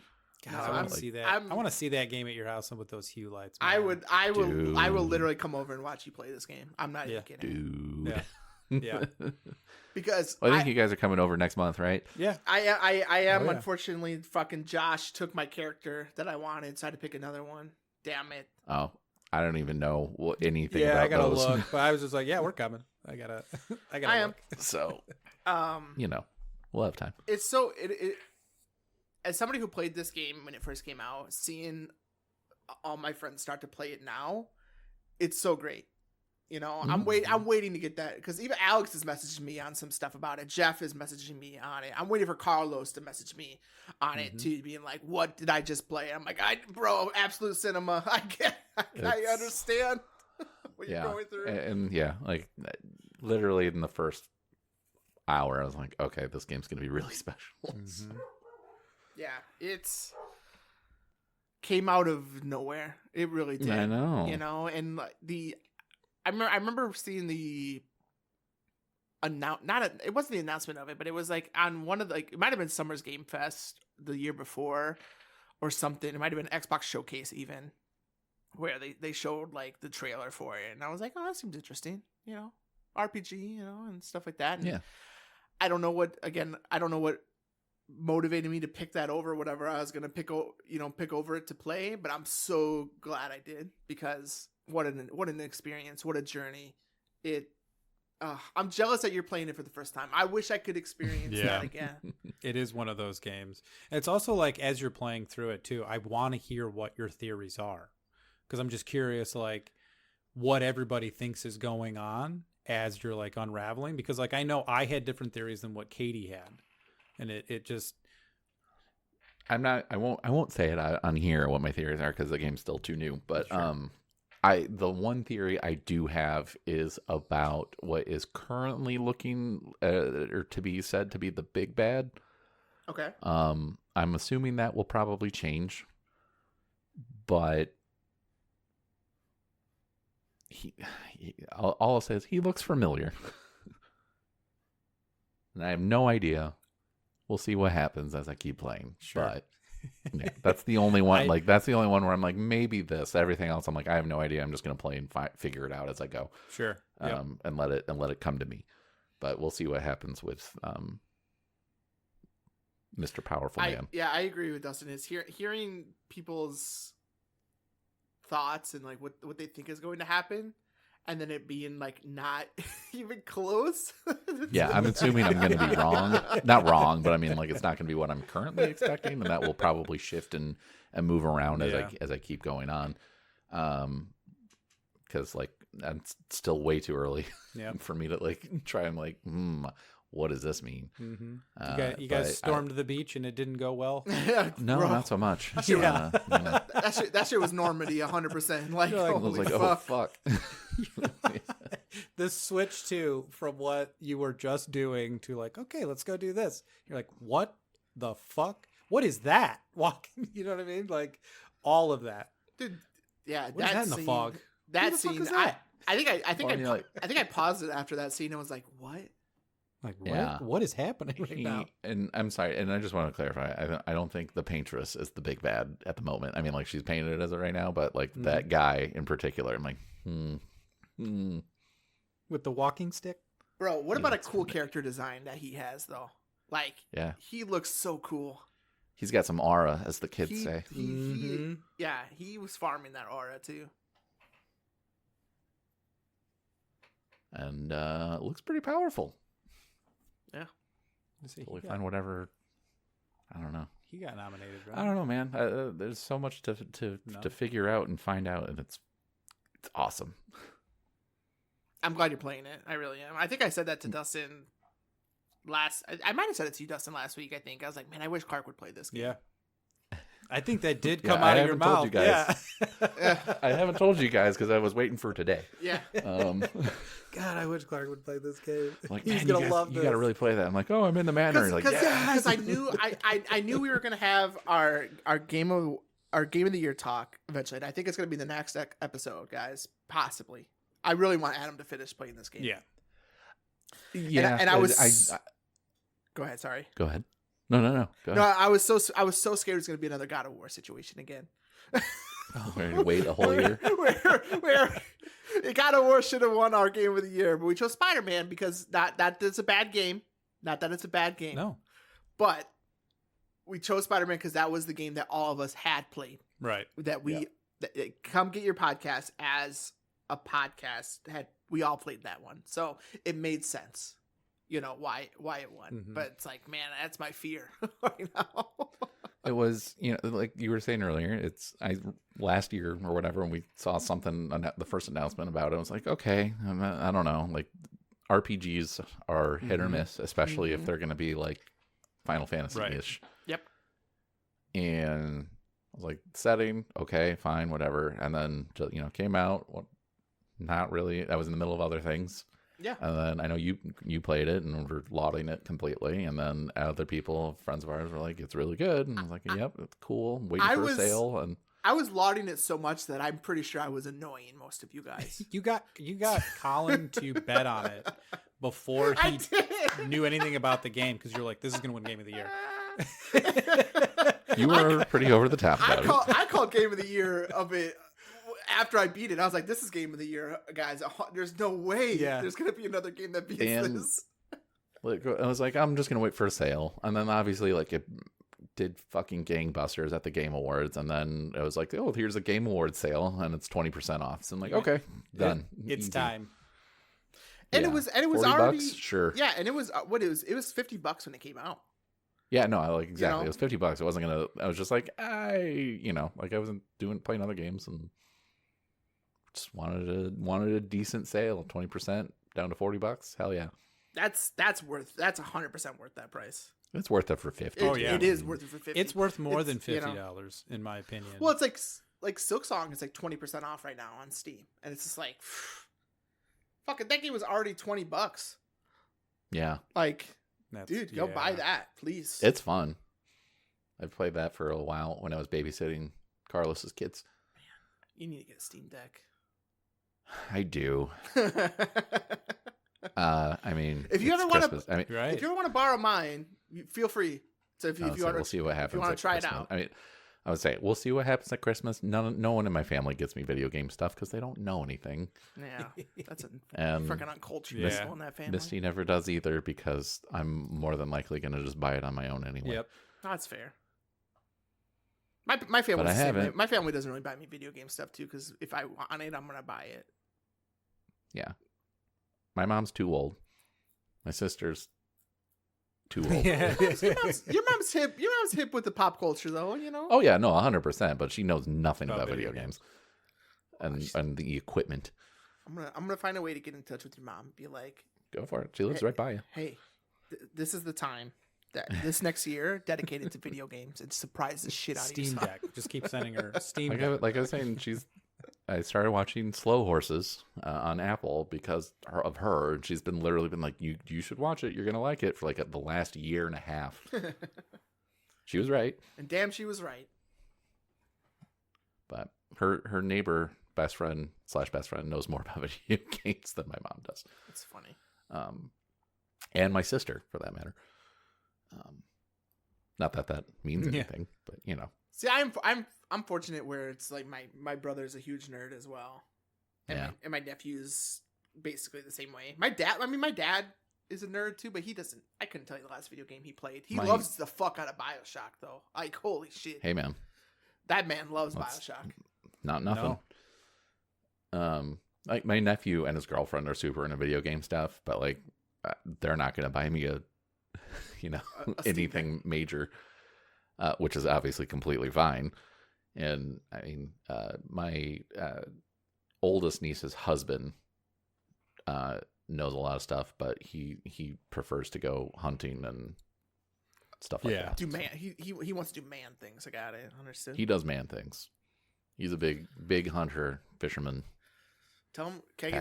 God, I want to see that. I want to see that game at your house with those hue lights. Man. I will literally come over and watch you play this game. I'm not even kidding. Dude. Yeah. Because I think you guys are coming over next month, right? Yeah. I am unfortunately fucking Josh took my character that I wanted, so I had to pick another one. Damn it. Oh, I don't even know anything about I gotta those. look. But I was just like, yeah, we're coming. I gotta look. So we'll have time. It's so it as somebody who played this game when it first came out, seeing all my friends start to play it now, it's so great. I'm waiting to get that because even Alex is messaging me on some stuff about it. Jeff is messaging me on it. I'm waiting for Carlos to message me on it too, being like, "What did I just play?" I'm like, "Bro, absolute cinema. I understand what you're going through." And like literally in the first hour, I was like, "Okay, this game's gonna be really special." Mm-hmm. Yeah, it's came out of nowhere. It really did. I know. And I remember seeing the it wasn't the announcement of it, but it was like on one of the, it might have been Summer's Game Fest the year before or something. It might have been Xbox Showcase even, where they showed like the trailer for it, and I was like, oh, that seems interesting, RPG, and stuff like that. And I don't know what motivated me to pick that over whatever I was gonna pick over it to play, but I'm so glad I did because what an experience, what a journey. I'm jealous that you're playing it for the first time. I wish I could experience that again. It is one of those games. It's also like as you're playing through it too, I want to hear what your theories are because I'm just curious like what everybody thinks is going on as you're like unraveling because like I know I had different theories than what Katie had. And it just, I won't say it on here what my theories are because the game's still too new. But sure. The one theory I do have is about what is currently looking or to be said to be the big bad. Okay. I'm assuming that will probably change, but all I'll say is he looks familiar, and I have no idea. We'll see what happens as I keep playing. Sure. But that's the only one. That's the only one where I'm like, maybe this. Everything else, I'm like, I have no idea. I'm just gonna play and figure it out as I go. Sure. And let it come to me. But we'll see what happens with Mr. Powerful Man. I agree with Dustin. Is hearing people's thoughts and like what they think is going to happen. And then it being like not even close. Yeah, I'm assuming I'm going to be wrong. Not wrong, but I mean, like it's not going to be what I'm currently expecting, and that will probably shift and move around as I keep going on. Because like it's still way too early for me to like try and like what does this mean? You guys stormed the beach and it didn't go well. No, Bro, not so much. Yeah. that shit was Normandy 100%. Like, You're like, I was holy like, fuck. oh fuck. The switch too from what you were just doing to like, okay, let's go do this. You're like, what the fuck? What is that? Walking, you know what I mean? Like all of that. Dude, yeah, What is that in the scene, fog? That Who the fuck scene, is that? I think Well, I think I paused it after that scene and was like, what? Like, Yeah. what is happening right now? And I'm sorry, and I just want to clarify. I don't think the paintress is the big bad at the moment. I mean, like she's painted as it right now, but like that guy in particular, I'm like, With the walking stick? Bro, what about a cool character design that he has though? Like, yeah, he looks so cool. he's got some aura, as the kids say. Yeah, he was farming that aura too. And it looks pretty powerful. Yeah. Let's see, Totally find whatever. I don't know. he got nominated, right? I don't know, man. There's so much to figure out and find out, and it's awesome. I'm glad you're playing it. I really am. I think I said that to Dustin I might have said it to you, Dustin, last week. I think I was like, man, I wish Clark would play this game. Yeah. I think that did Yeah, come I out of your haven't told mouth. you guys. Yeah. I haven't told you guys because I was waiting for today. Yeah. God, I wish Clark would play this game. Like, He's man, gonna you guys, love you this. got to really play that. I'm like, oh, I'm in the manor. Like, yeah. Because I knew we were gonna have our game of the year talk eventually. And I think it's gonna be the next episode, guys. Possibly. I really want Adam to finish playing this game. Yeah. Yeah. And I was. Go ahead. Sorry. Go ahead. No. Go No, ahead. I was so scared it's gonna be another God of War situation again. Ready to wait a whole year. where God of War should have won our game of the year, but we chose Spider-Man because that is a bad game. Not that it's a bad game. No. But we chose Spider-Man because that was the game that all of us had played. Right. That we Come Get Your Podcast as a podcast we all played that one. So it made sense. You know why it won. Mm-hmm. But it's like, man, that's my fear right now. It was, like you were saying earlier, last year or whatever, when we saw something, the first announcement about it, I was like, okay, I don't know. Like, RPGs are hit or miss, especially if they're going to be like Final Fantasy-ish. Right. Yep. And I was like, setting, okay, fine, whatever. And then, came out, not really. I was in the middle of other things. Yeah. And then I know you played it and were lauding it completely. And then other people, friends of ours, were like, it's really good. And I was like, yep, it's cool. I'm waiting for a sale. And I was lauding it so much that I'm pretty sure I was annoying most of you guys. You got Colin to bet on it before he knew anything about the game because you're like, this is going to win Game of the Year. you were pretty over the top about it. I called Game of the Year of it after I beat it. I was like, this is Game of the Year, guys. There's no way there's going to be another game that beats this. Like, I was like, I'm just going to wait for a sale. And then obviously, like, it did fucking gangbusters at the Game Awards. And then it was like, oh, here's a Game Awards sale and it's 20% off. So I'm like, okay, done. It's Easy. time. And it was already $40, sure. Yeah, and it was it was $50 when it came out. Yeah, no, I like exactly. It was $50. It wasn't gonna. I was just like, I wasn't playing other games and just wanted a decent sale, 20% down to $40. Hell yeah, that's 100% worth that price. it's worth it for 50. It is worth it for 50. It's worth more than $50 in my opinion. Well, it's like Silk Song is like 20% off right now on Steam, and it's just like, fuck it, that game was already $20. Yeah, like. Dude, go buy that, please. It's fun. I played that for a while when I was babysitting Carlos's kids. Man, you need to get a Steam Deck. I do. I mean, if you ever want to, right. If you ever want to borrow mine, feel free. So if you want, we'll see what happens. If you want to try Christmas. it out, I mean, I would say we'll see what happens at Christmas. No one in my family gets me video game stuff because they don't know anything. Yeah, that's a and freaking uncultured in that family. Misty never does either because I'm more than likely going to just buy it on my own anyway. Yep, that's fair. My family, my family doesn't really buy me video game stuff too because if I want it, I'm gonna buy it. Yeah, my mom's too old. My sister's too old. Yeah. your mom's hip. Your mom's hip with the pop culture, though. Oh yeah, no, 100%. But she knows nothing about video games. and the equipment. I'm gonna find a way to get in touch with your mom. And be like, go for it. She lives right by you. Hey, this is the time that this next year dedicated to video games and surprise the shit out of Steam you. Deck. Just keep sending her Steam Like Deck. I was saying, I started watching Slow Horses on Apple because of her. And she's literally been like, you should watch it. You're going to like it for like the last year and a half. She was right. And damn, she was right. But her neighbor, best friend knows more about video games than my mom does. It's funny. And my sister, for that matter. Not that means anything, but you know. See, I'm fortunate where it's like my brother's a huge nerd as well, and my nephew's basically the same way. My dad is a nerd too, but he doesn't. I couldn't tell you the last video game he played. He loves the fuck out of BioShock though. Like holy shit. Hey man, that man loves BioShock. Not nothing. No. Like my nephew and his girlfriend are super into video game stuff, but like they're not going to buy me a anything major, which is obviously completely fine. And I mean, my oldest niece's husband knows a lot of stuff, but he prefers to go hunting and stuff like that. He wants to do man things. I got it. Understood. He does man things. He's a big hunter, fisherman. Tell him, can I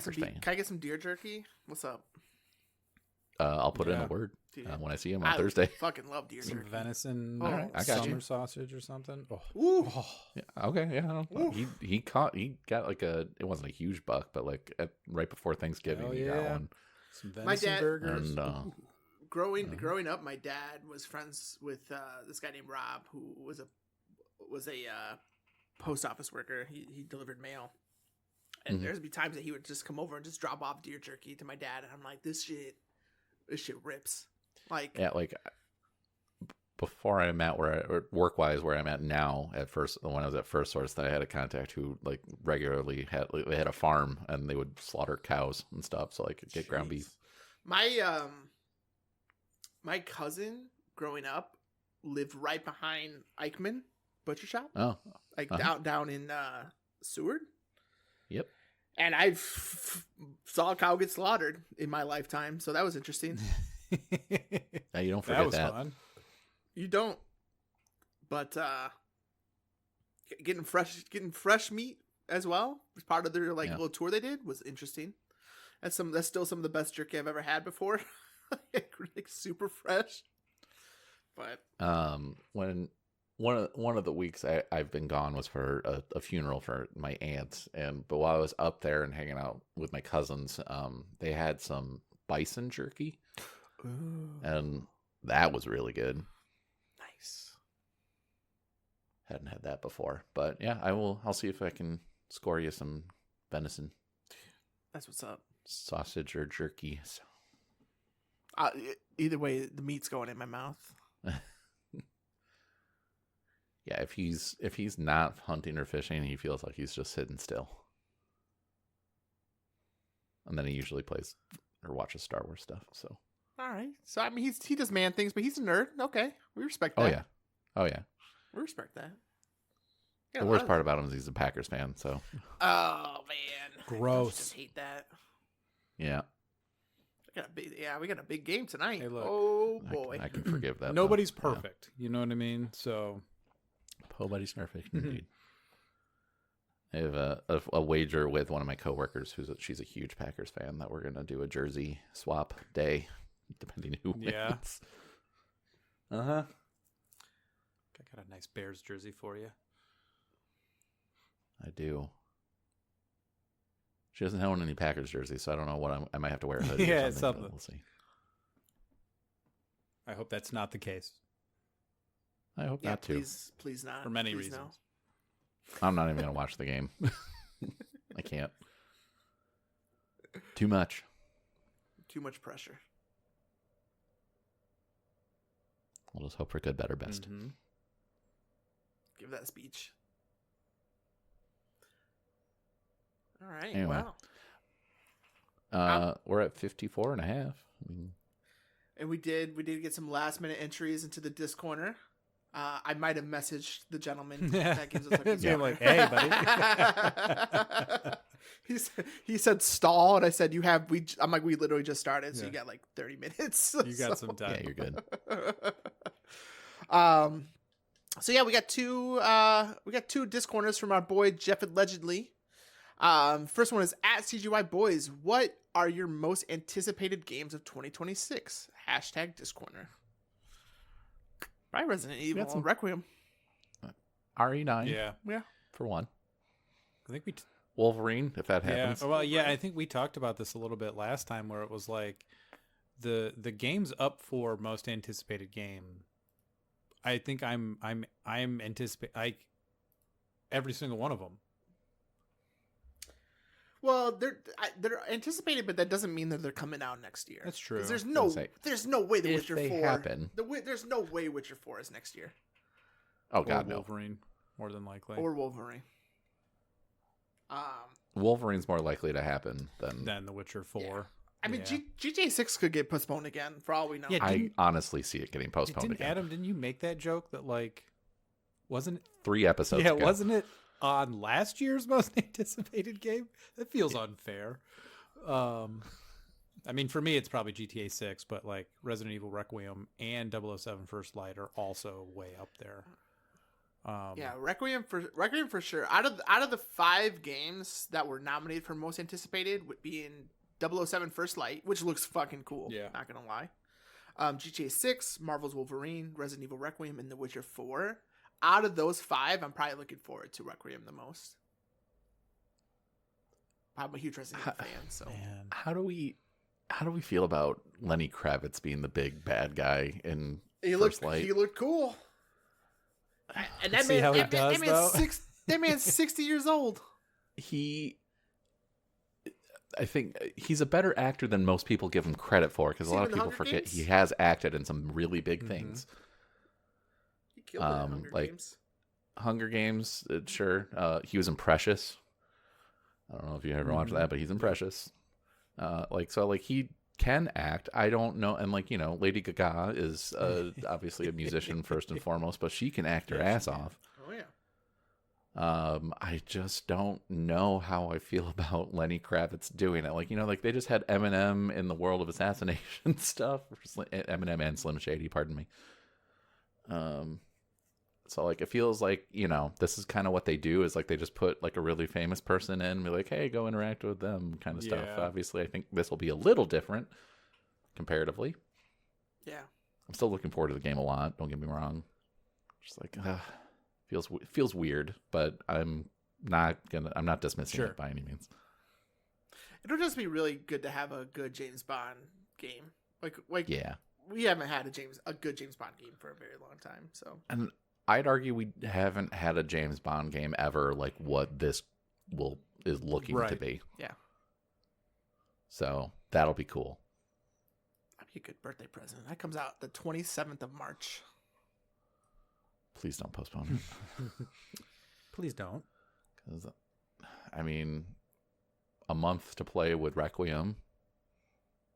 get some deer jerky? What's up? I'll put in a word when I see him on Thursday. Fucking love deer jerky. Some venison, All right, I got summer you. sausage or something. Yeah, okay, yeah. He got like it wasn't a huge buck, but like right before Thanksgiving, he got one. Some venison burgers. And, growing up, my dad was friends with this guy named Rob, who was a post office worker. He delivered mail, and there'd be times that he would just come over and just drop off deer jerky to my dad, and I'm like, this shit rips. Like before I'm at work wise where I'm at now. At first, when I was at First Source, I had a contact who like regularly they had a farm and they would slaughter cows and stuff, so I could get ground beef. My cousin growing up lived right behind Eichmann Butcher Shop. Oh, like down in Seward. Yep. And I saw a cow get slaughtered in my lifetime, so that was interesting. Now you don't forget that. Fun. You don't, but getting fresh meat as well was part of their little tour they did was interesting. That's still some of the best jerky I've ever had before. Like super fresh. But when one of the weeks I've been gone was for a funeral for my aunt, but while I was up there and hanging out with my cousins, they had some bison jerky. Ooh. And that was really good. Nice. Hadn't had that before, but yeah, I'll see if I can score you some venison. That's what's up. Sausage or jerky. Either way, the meat's going in my mouth. Yeah, if he's not hunting or fishing, he feels like he's just sitting still. And then he usually plays or watches Star Wars stuff. So all right. So I mean, he does man things, but he's a nerd. Okay, we respect that. Oh yeah. We respect that. The worst part about him is he's a Packers fan. So. Oh man. Gross. I just hate that. Yeah. We got a big game tonight. Hey, look. Oh boy. I can forgive that. Nobody's perfect. Yeah. You know what I mean? So. Nobody's perfect, indeed. I have a wager with one of my coworkers she's a huge Packers fan that we're gonna do a jersey swap day, depending who wins. Yeah. I got a nice Bears jersey for you. I do. She doesn't own any Packers jerseys, so I don't know what I might have to wear a hoodie. Yeah, or something. something. We'll see. I hope that's not the case. I hope not too. Please not. For many Please reasons. No. I'm not even gonna watch the game. I can't. Too much. Too much pressure. We'll just hope for good, better, best. Mm-hmm. Give that speech. All right. Anyway. Wow. We're at 54 and a half. I mean, And we did get some last minute entries into the disc corner. I might have messaged the gentleman that gives us our Yeah, like, hey, buddy. he said stall, and I said I'm like, we literally just started, so Yeah. you got like 30 minutes. You got some time. Yeah, you're good. So yeah, we got two disc corners from our boy Jeff Allegedly. First one is at CGY Boys. What are your most anticipated games of 2026? Hashtag disc corner. Probably Resident Evil some- Requiem. RE9. Yeah. For one. I think we Wolverine, if that yeah. happens. Well, yeah, I think we talked about this a little bit last time where it was like the games up for most anticipated game. I think I'm anticipate every single one of them. Well, they're anticipated, but that doesn't mean that they're coming out next year. That's true. 'Cause there's Say, no way The if Witcher they 4 happen. There's no way Witcher 4 is next year. Oh God, or no. Wolverine, more than likely. Or Wolverine. Wolverine's more likely to happen than Than The Witcher 4. I mean, Yeah. GTA 6 could get postponed again, for all we know. Yeah, I honestly see it getting postponed Didn't again. Adam? Didn't you make that joke that like wasn't? 3 episodes Yeah, ago. wasn't it on last year's most anticipated game? That feels unfair. I mean, for me, it's probably GTA 6, but like Resident Evil Requiem and 007 First Light are also way up there. Yeah, Requiem for sure. Out of the 5 games that were nominated for most anticipated, would be in 007 First Light, which looks fucking cool. Yeah. Not gonna lie. GTA 6, Marvel's Wolverine, Resident Evil Requiem, and The Witcher 4. Out of those 5, I'm probably looking forward to Requiem the most. I'm a huge Resident Evil fan, so Man. How do we feel about Lenny Kravitz being the big bad guy in First Light? he looked cool. And that See man, how he that does, though? that man's 60 years old. I think he's a better actor than most people give him credit for, because a lot of people forget he has acted in some really big things. He killed it in Hunger like- Games. Hunger Games, sure. He was in Precious. I don't know if you ever watched that, but he's in Precious. He can act. I don't know, and Lady Gaga is obviously a musician first and foremost, but she can act her ass off. Oh yeah. I just don't know how I feel about Lenny Kravitz doing it. They just had Eminem in the World of Assassination stuff. Eminem and Slim Shady, pardon me. So it feels like, this is kind of what they do, is they just put a really famous person in and be like, hey, go interact with them kind of stuff. Yeah. Obviously, I think this will be a little different comparatively. Yeah. I'm still looking forward to the game a lot. Don't get me wrong. Just feels weird, but I'm not dismissing it by any means. It'll just be really good to have a good James Bond game. Yeah. We haven't had a good James Bond game for a very long time. So, And I'd argue we haven't had a James Bond game ever like what this is looking to Right. be. yeah, So that'll be cool. that'd be a good birthday present. That comes out the 27th of March. Please don't postpone it. Please don't. 'Cause, I mean, a month to play with Requiem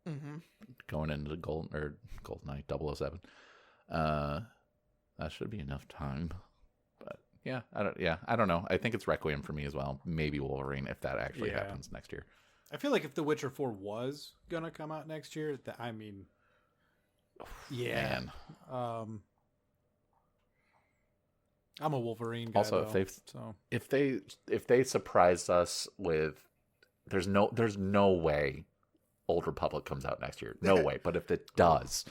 Mm-hmm. going into GoldenEye 007. That should be enough time. But I don't know. I think it's Requiem for me as well. Maybe Wolverine if that actually Yeah. happens next year. I feel like if The Witcher 4 was gonna come out next year, yeah. Man. I'm a Wolverine guy. Also, though, if they surprised us with, there's no way Old Republic comes out next year. No way. But if it does,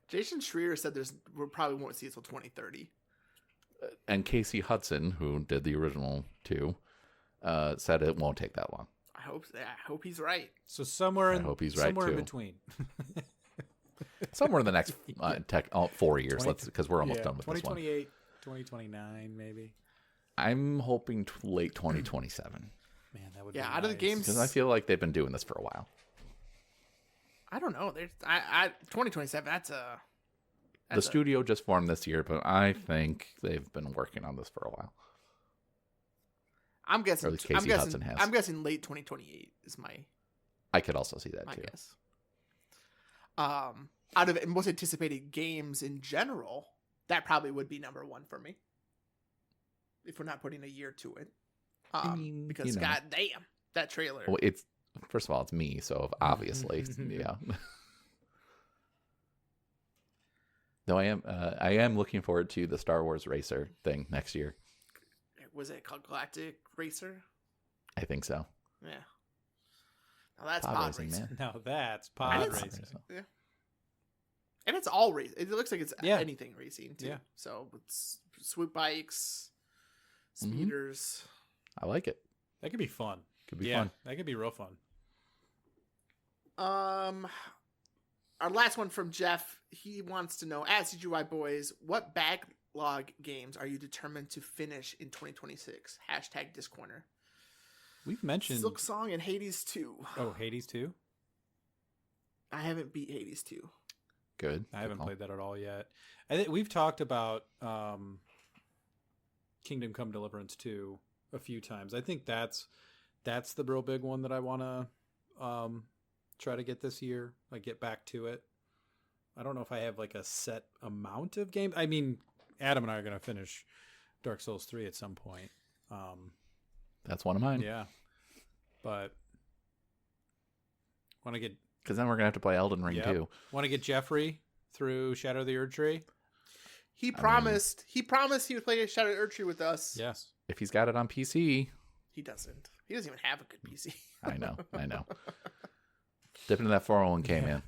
Jason Schreier said we probably won't see it till 2030. and Casey Hudson, who did the original 2, said it won't take that long. I hope he's right. so somewhere I hope he's right, somewhere in too. between. Somewhere in the next 4 years, because we're almost done with this one. 2028, 2029, maybe. I'm hoping late 2027 Man, that would Yeah, be out of the nice. games- because I feel like they've been doing this for a while. I don't know. 2027. The studio just formed this year, but I think they've been working on this for a while. I'm guessing. Or at least Casey Hudson has. I'm guessing late 2028 is my I could also see that too. guess. Out of most anticipated games in general, that probably would be number 1 for me. If we're not putting a year to it. Because goddamn, that trailer. well, it's first of all, it's me, so obviously, yeah. No, I am looking forward to the Star Wars Racer thing next year. Was it called Galactic Racer? I think so. Yeah. Now that's Pod pod racing, racing. man. No, that's pod it's- racing. Yeah. And it's all race. It looks like it's Yeah. anything racing too. Yeah. So it's swoop bikes, Mhm. speeders. I like it. That could be fun. Could be yeah, fun. that could be real fun. Our last one from Jeff. He wants to know, at CGY Boys, what backlog games are you determined to finish in 2026? Hashtag Discorner. We've mentioned Silk Song and Hades 2. Oh, Hades 2? I haven't beat Hades 2. Good. I haven't Good call. played that at all yet. I think we've talked about Kingdom Come Deliverance 2 a few times. I think that's the real big one that I want to try to get this year. Like get back to it. I don't know if I have like a set amount of games. I mean, Adam and I are going to finish Dark Souls 3 at some point. That's one of mine. Yeah. But want to get Because then we're gonna have to play Elden Ring Yep. too. Want to get Jeffrey through Shadow of the Erd Tree? He promised he would play Shadow of the Erdtree with us. Yes. If he's got it on PC, He doesn't. He doesn't even have a good PC. I know. Dip into that 401k, man.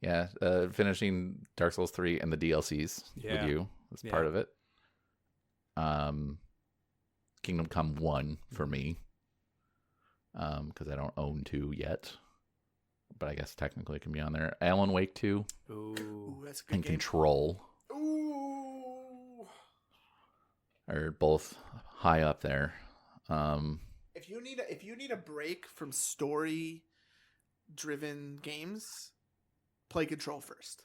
Yeah, finishing Dark Souls 3 and the DLCs Yeah. with you was Yeah. part of it. Kingdom Come 1 for me. Because I don't own 2 yet. But I guess technically it can be on there. Alan Wake 2 Ooh. Ooh, that's a good and game. Control Ooh. are both high up there. If you need a break from story driven games, play Control first.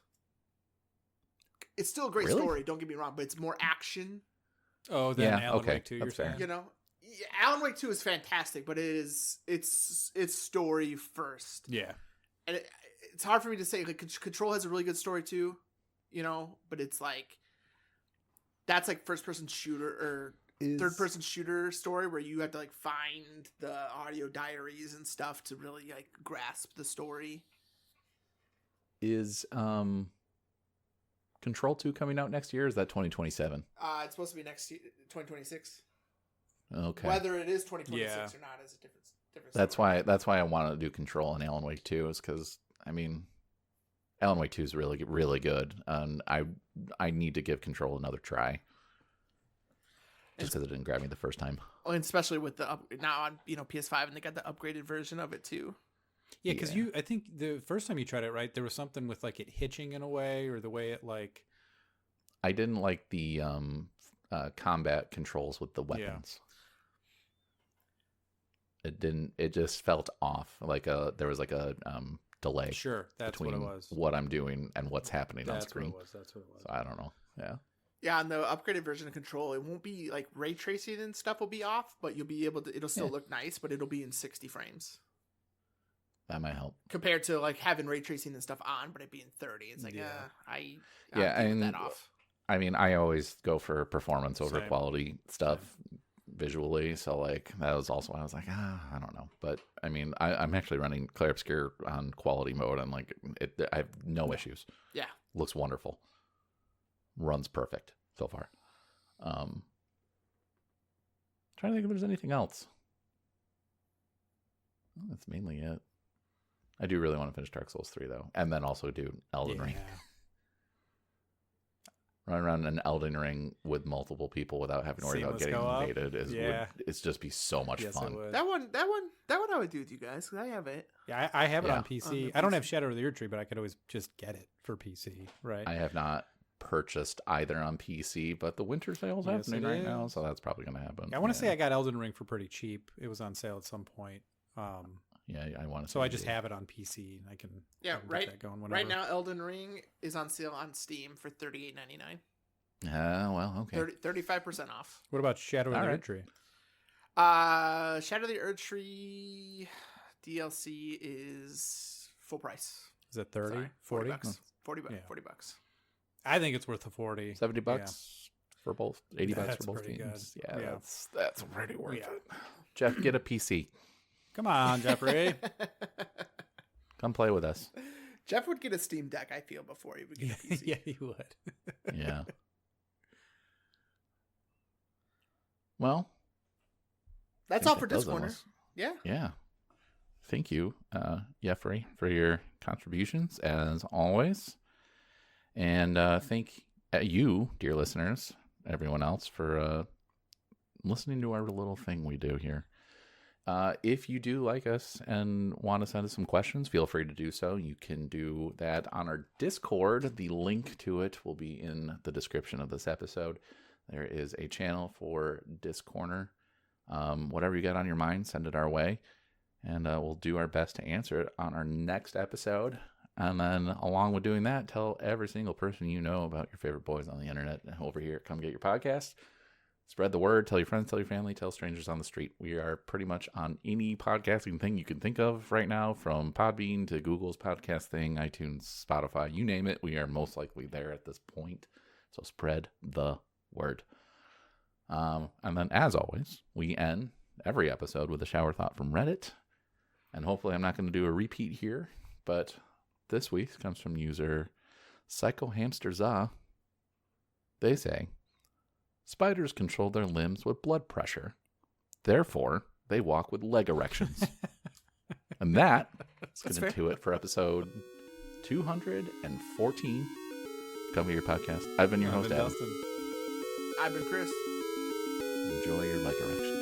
It's still a great Really? story, don't get me wrong, but it's more action. Oh, then Yeah, Alan okay, Wake 2, you're that's fair. saying? You know, Yeah, Alan Wake 2 is fantastic, but it's story first. Yeah. And it's hard for me to say. Like, Control has a really good story too, you know, but it's like that's like first person shooter or third person shooter story where you have to like find the audio diaries and stuff to really like grasp the story. Is Control 2 coming out next year? Or is that 2027? It's supposed to be next year, 2026. Okay. Whether it is 2026 Yeah. or not is a different That's story. why I want to do Control and Alan Wake 2 is because I mean Alan Wake 2 is really good, and I need to give Control another try just because it didn't grab me the first time. And especially with the now on PS5 and they got the upgraded version of it too. Yeah, because Yeah. I think the first time you tried it, right, there was something with like it hitching in a way or the way it like. I didn't like the combat controls with the weapons. It just felt off. Like there was like a delay Sure, that's what between it was. what I'm doing and what's happening on That's screen. what it was. That's what it was. So I don't know. Yeah. Yeah, on the upgraded version of Control, it won't be like ray tracing and stuff will be off, but you'll be able to. It'll still Yeah. look nice, but it'll be in 60 frames That might help. compared to like having ray tracing and stuff on, but it being 30. It's like, Yeah. I'm Yeah, giving and that off. I mean, I always go for performance over Same. quality stuff visually. So like that was also why I was like, I don't know. But I mean, I'm actually running Clair Obscure on quality mode, and like I have no issues. Yeah. Looks wonderful. Runs perfect so far. Trying to think if there's anything else. Well, that's mainly it. I do really want to finish Dark Souls 3 though, and then also do Elden Ring. Run around an Elden Ring with multiple people without having to worry about Seamless getting co-op? invaded it's just be so much Yes, fun. it would. That one I would do with you guys because I have it. Yeah, I have it Yeah. on PC. On the I don't have PC. Shadow of the Erd Tree, but I could always just get it for PC, right? I have not purchased either on PC, but the winter sale's Yes, happening it right now, is. so that's probably going to happen. I want to say I got Elden Ring for pretty cheap. It was on sale at some point. Yeah, I want to. So I just have it on PC and I can Yeah, get right. that going whenever. Right now, Elden Ring is on sale on Steam for $38.99. Well, okay. 35% off. What about Shadow of All the right. Erd Tree? Shadow of the Erd Tree DLC is full price. Is it 30? Sorry, 40? $40. $40. Yeah. $40. I think it's worth the 40. $70. for both. $80 That's for both pretty games. good. Yeah, Yeah. that's pretty worth Yeah. it. Jeff, get a PC. Come on, Jeffrey. Come play with us. Jeff would get a Steam Deck, I feel, before he would get a PC. Yeah, you would. Yeah. Well, That's I all think for that does Discorner. almost- Yeah. Yeah. Thank you, Jeffrey, for your contributions as always. And thank you, dear listeners, everyone else, for listening to our little thing we do here. If you do like us and want to send us some questions, feel free to do so. You can do that on our Discord. The link to it will be in the description of this episode. There is a channel for Discorner. Whatever you got on your mind, send it our way. And we'll do our best to answer it on our next episode. And then along with doing that, tell every single person you know about your favorite boys on the internet over here. Come get your podcast. Spread the word. Tell your friends, tell your family, tell strangers on the street. We are pretty much on any podcasting thing you can think of right now, from Podbean to Google's podcast thing, iTunes, Spotify, you name it. We are most likely there at this point. So spread the word. And then, as always, we end every episode with a shower thought from Reddit. And hopefully I'm not going to do a repeat here, but this week comes from user PsychoHamsterZa. They say, spiders control their limbs with blood pressure. Therefore, they walk with leg erections. And that's going to do it for episode 214. Come to your podcast. I've been your host, Adam. Dustin. I've been Chris. Enjoy your leg erections.